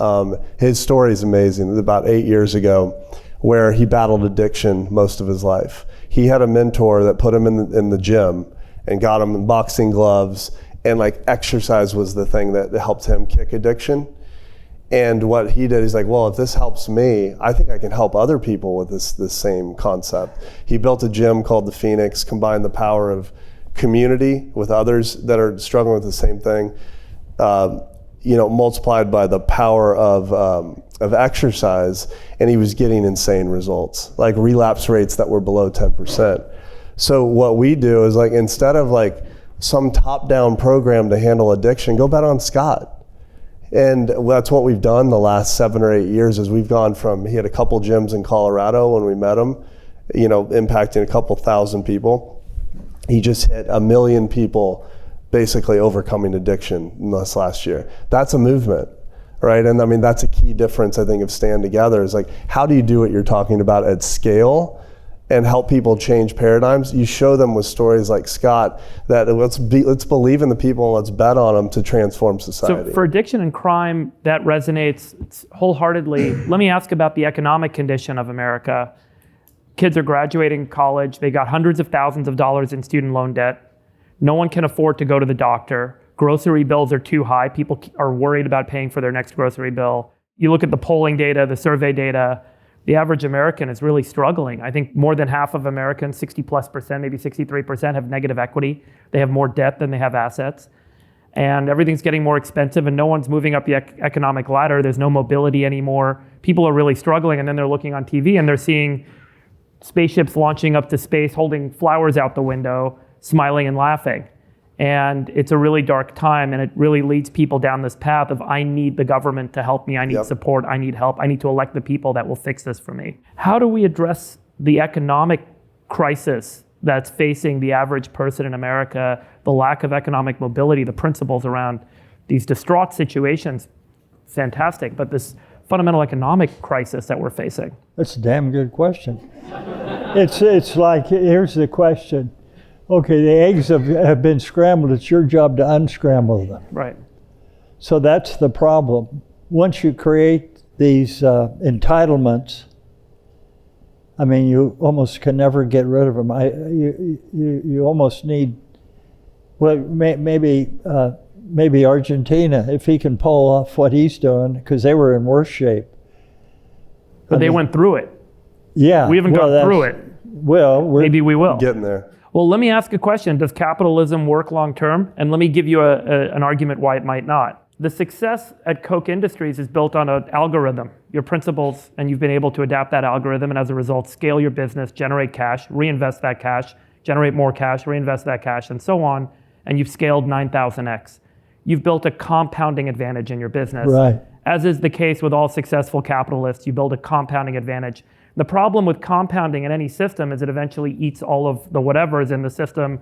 his story is amazing. It was about 8 years ago, where he battled addiction most of his life. He had a mentor that put him in the gym and got him in boxing gloves, and like exercise was the thing that helped him kick addiction. And what he did, he's like, well, if this helps me, I think I can help other people with this same concept. He built a gym called the Phoenix, combined the power of community with others that are struggling with the same thing, multiplied by the power of exercise, and he was getting insane results, like relapse rates that were below 10%. So what we do is, like, instead of like some top-down program to handle addiction, go bet on Scott. And that's what we've done the last 7 or 8 years. Is we've gone from, he had a couple gyms in Colorado when we met him, impacting a couple thousand people. He just hit 1 million people basically overcoming addiction in this last year. That's a movement, right? And I mean, that's a key difference, I think, of Stand Together, is like, how do you do what you're talking about at scale and help people change paradigms, you show them with stories like Scott that let's believe in the people and let's bet on them to transform society. So for addiction and crime, that resonates wholeheartedly. Let me ask about the economic condition of America. Kids are graduating college. They got hundreds of thousands of dollars in student loan debt. No one can afford to go to the doctor. Grocery bills are too high. People are worried about paying for their next grocery bill. You look at the polling data, the survey data, the average American is really struggling. I think more than half of Americans, 60+%, maybe 63%, have negative equity. They have more debt than they have assets. And everything's getting more expensive and no one's moving up the economic ladder. There's no mobility anymore. People are really struggling, and then they're looking on TV and they're seeing spaceships launching up to space, holding flowers out the window, smiling and laughing. And it's a really dark time, and it really leads people down this path of, I need the government to help me, I need support, I need help, I need to elect the people that will fix this for me. How do we address the economic crisis that's facing the average person in America, the lack of economic mobility, the principles around these distraught situations? Fantastic, but this fundamental economic crisis that we're facing? That's a damn good question. It's like, here's the question. Okay, the eggs have been scrambled. It's your job to unscramble them. Right. So that's the problem. Once you create these entitlements, I mean, you almost can never get rid of them. You almost need, well, maybe Argentina, if he can pull off what he's doing, because they were in worse shape. But they went through it. Yeah. We haven't gone through it. Well, maybe we will. Getting there. Well, let me ask a question. Does capitalism work long term? And let me give you an argument why it might not. The success at Koch Industries is built on an algorithm, your principles, and you've been able to adapt that algorithm and as a result scale your business, generate cash, reinvest that cash, generate more cash, reinvest that cash, and so on. And you've scaled 9,000x. You've built a compounding advantage in your business. Right. As is the case with all successful capitalists, you build a compounding advantage. The problem with compounding in any system is it eventually eats all of the whatever's in the system,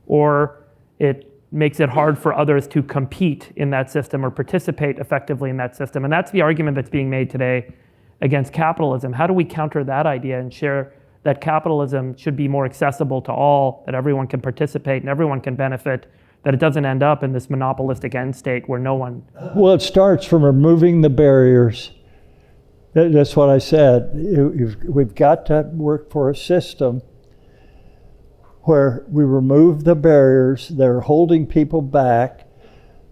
or it makes it hard for others to compete in that system or participate effectively in that system. And that's the argument that's being made today against capitalism. How do we counter that idea and share that capitalism should be more accessible to all, that everyone can participate and everyone can benefit, that it doesn't end up in this monopolistic end state where no one... Well, it starts from removing the barriers. That's what I said. We've got to work for a system where we remove the barriers that are holding people back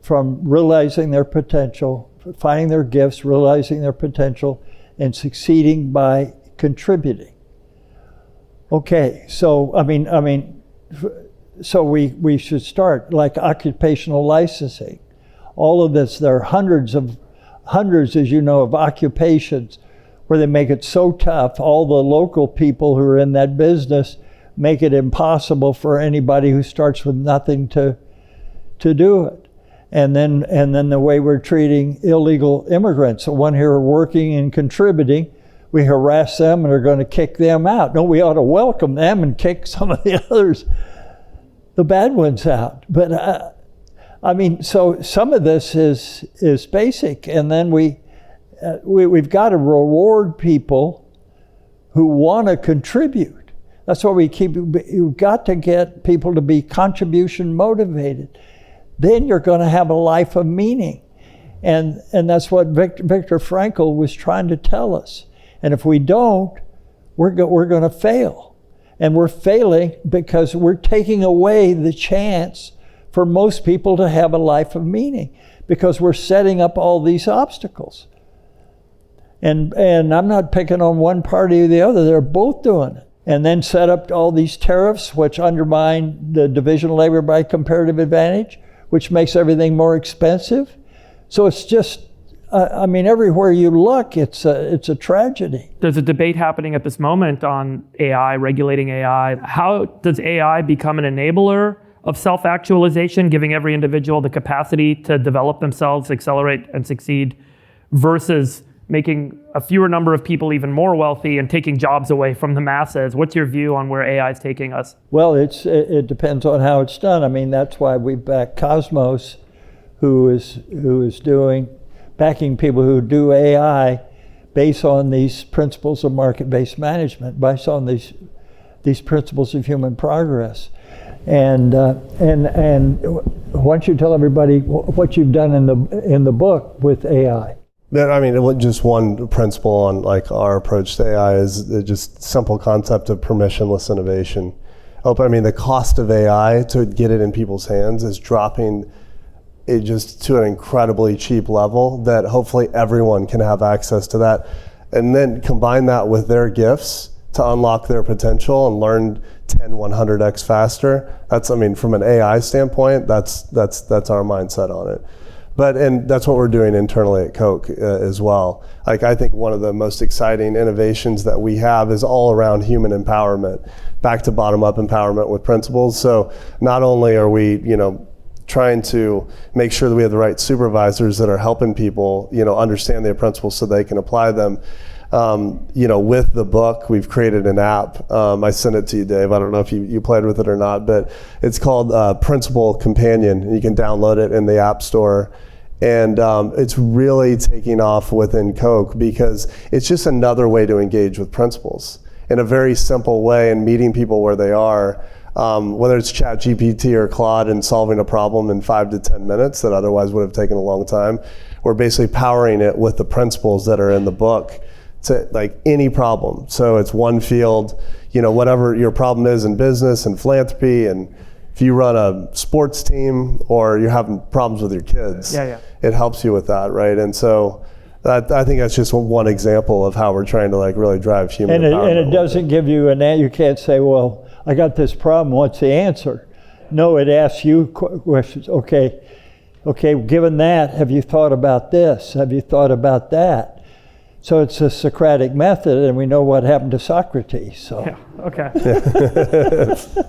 from realizing their potential, finding their gifts, realizing their potential, and succeeding by contributing. Okay, so so we should start like occupational licensing. All of this, there are hundreds, as you know, of occupations where they make it so tough, all the local people who are in that business make it impossible for anybody who starts with nothing to do it. And then the way we're treating illegal immigrants, the one here working and contributing, we harass them and are going to kick them out. No, we ought to welcome them and kick some of the others, the bad ones out. But so some of this is basic, and then we've got to reward people who want to contribute. That's why you've got to get people to be contribution motivated. Then you're going to have a life of meaning. And that's what Viktor Frankl was trying to tell us. And if we don't, we're going to fail. And we're failing because we're taking away the chance for most people to have a life of meaning, because we're setting up all these obstacles. And I'm not picking on one party or the other, they're both doing it. And then set up all these tariffs which undermine the division of labor by comparative advantage, which makes everything more expensive. So it's just, everywhere you look, it's a tragedy. There's a debate happening at this moment on AI, regulating AI. How does AI become an enabler of self-actualization, giving every individual the capacity to develop themselves, accelerate, and succeed, versus making a fewer number of people even more wealthy and taking jobs away from the masses? What's your view on where AI is taking us? Well, it depends on how it's done. That's why we back Cosmos, who is backing people who do AI based on these principles of market-based management, based on these these principles of human progress. And why don't you tell everybody what you've done in the book with AI? I mean, just one principle on like our approach to AI is just simple concept of permissionless innovation. I mean, the cost of AI to get it in people's hands is dropping it just to an incredibly cheap level that hopefully everyone can have access to that. And then combine that with their gifts to unlock their potential and learn 10, 100x faster. That's, I mean, from an AI standpoint, that's our mindset on it. And that's what we're doing internally at Koch as well. Like, I think one of the most exciting innovations that we have is all around human empowerment, back to bottom up empowerment with principles. So not only are we, trying to make sure that we have the right supervisors that are helping people, understand their principles so they can apply them. With the book, we've created an app. I sent it to you, Dave. I don't know if you played with it or not, but it's called Principle Companion, and you can download it in the App Store. And it's really taking off within Koch because it's just another way to engage with principles in a very simple way and meeting people where they are. Whether it's ChatGPT or Claude and solving a problem in 5 to 10 minutes that otherwise would have taken a long time, we're basically powering it with the principles that are in the book to like any problem. So it's one field, whatever your problem is in business and philanthropy, and if you run a sports team or you're having problems with your kids, it helps you with that, right? And so I think that's just one example of how we're trying to like really drive human empowerment. And it doesn't give you you can't say, well, I got this problem, what's the answer? No, it asks you questions. Okay, given that, have you thought about this? Have you thought about that? So it's a Socratic method, and we know what happened to Socrates. So. Yeah, okay.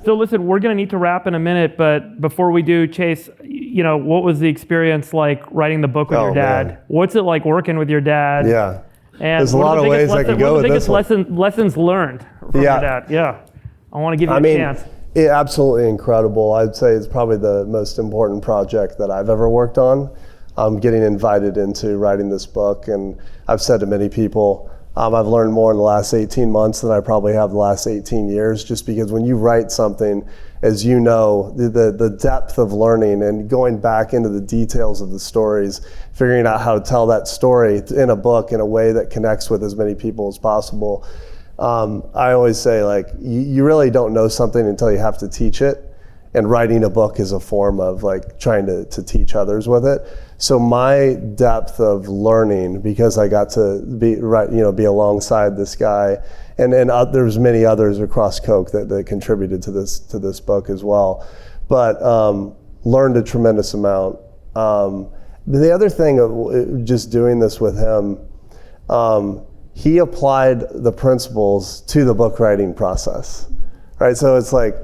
So listen, we're going to need to wrap in a minute, but before we do, Chase, what was the experience like writing the book with your dad? Man. What's it like working with your dad? Yeah. And there's a lot of ways I could go with this. What are the biggest lessons learned from your dad? Yeah. I want to give you a chance. Absolutely incredible. I'd say it's probably the most important project that I've ever worked on. Getting invited into writing this book, and I've said to many people, I've learned more in the last 18 months than I probably have the last 18 years, just because when you write something, as you know, the depth of learning and going back into the details of the stories, figuring out how to tell that story in a book in a way that connects with as many people as possible. I always say, like, you really don't know something until you have to teach it. And writing a book is a form of like trying to teach others with it. So my depth of learning, because I got to be alongside this guy, and there's many others across Koch that contributed to this book as well. But learned a tremendous amount. The other thing of just doing this with him, he applied the principles to the book writing process, right? So it's like,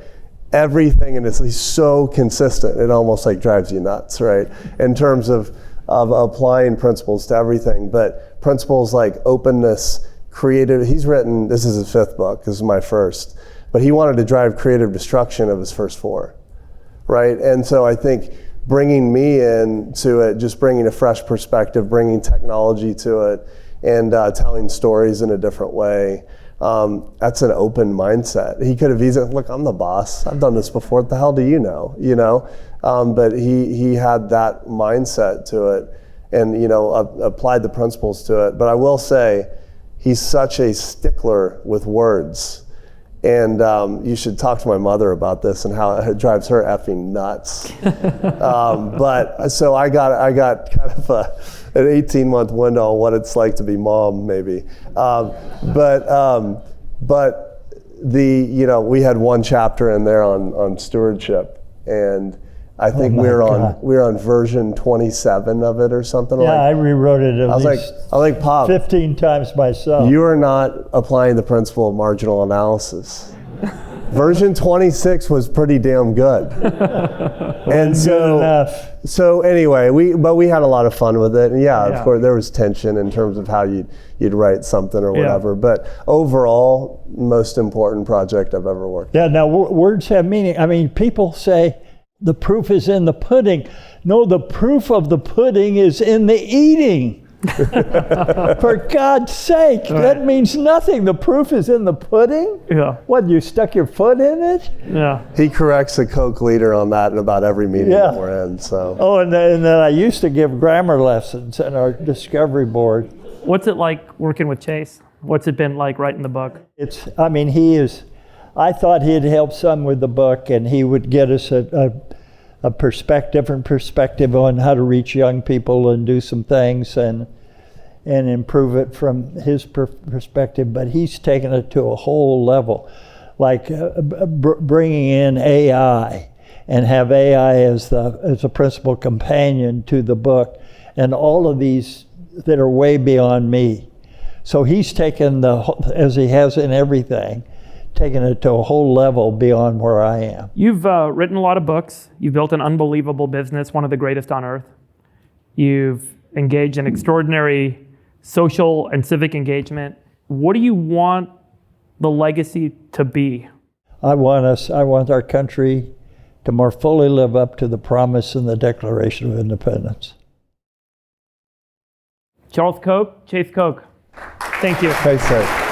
everything, and he's so consistent, it almost like drives you nuts, right? In terms of applying principles to everything, but principles like openness, creative, this is his 5th book, this is my first, but he wanted to drive creative destruction of his first 4, right? And so I think bringing me into it, just bringing a fresh perspective, bringing technology to it, and telling stories in a different way, that's an open mindset. He could have easily, look, I'm the boss. I've done this before. What the hell do you know? But he had that mindset to it, and applied the principles to it. But I will say, he's such a stickler with words, and you should talk to my mother about this and how it drives her effing nuts. But so I got kind of an 18-month window on what it's like to be mom, maybe. But we had one chapter in there on stewardship, and I think we're on version 27 of it or something. Yeah, I rewrote it at least I was like, Pop, 15 times myself. You are not applying the principle of marginal analysis. Version 26 was pretty damn good. And so anyway, we had a lot of fun with it. And of course there was tension in terms of how you'd write something or whatever. But overall, most important project I've ever worked on. Yeah, now words have meaning. I mean, people say the proof is in the pudding. No, the proof of the pudding is in the eating. For God's sake, that means nothing. The proof is in the pudding? Yeah. What, you stuck your foot in it? Yeah. He corrects the Koch leader on that in about every meeting that we're in. So. Oh, and then I used to give grammar lessons in our discovery board. What's it like working with Chase? What's it been like writing the book? I thought he'd help some with the book, and he would get us a different perspective on how to reach young people and do some things and improve it from his perspective. But he's taken it to a whole level, like bringing in AI and have AI as a principal companion to the book, and all of these that are way beyond me. So he's taken as he has in everything, taking it to a whole level beyond where I am. You've written a lot of books. You've built an unbelievable business, one of the greatest on earth. You've engaged in extraordinary social and civic engagement. What do you want the legacy to be? I want our country to more fully live up to the promise in the Declaration of Independence. Charles Koch, Chase Koch, thank you. Thanks, sir.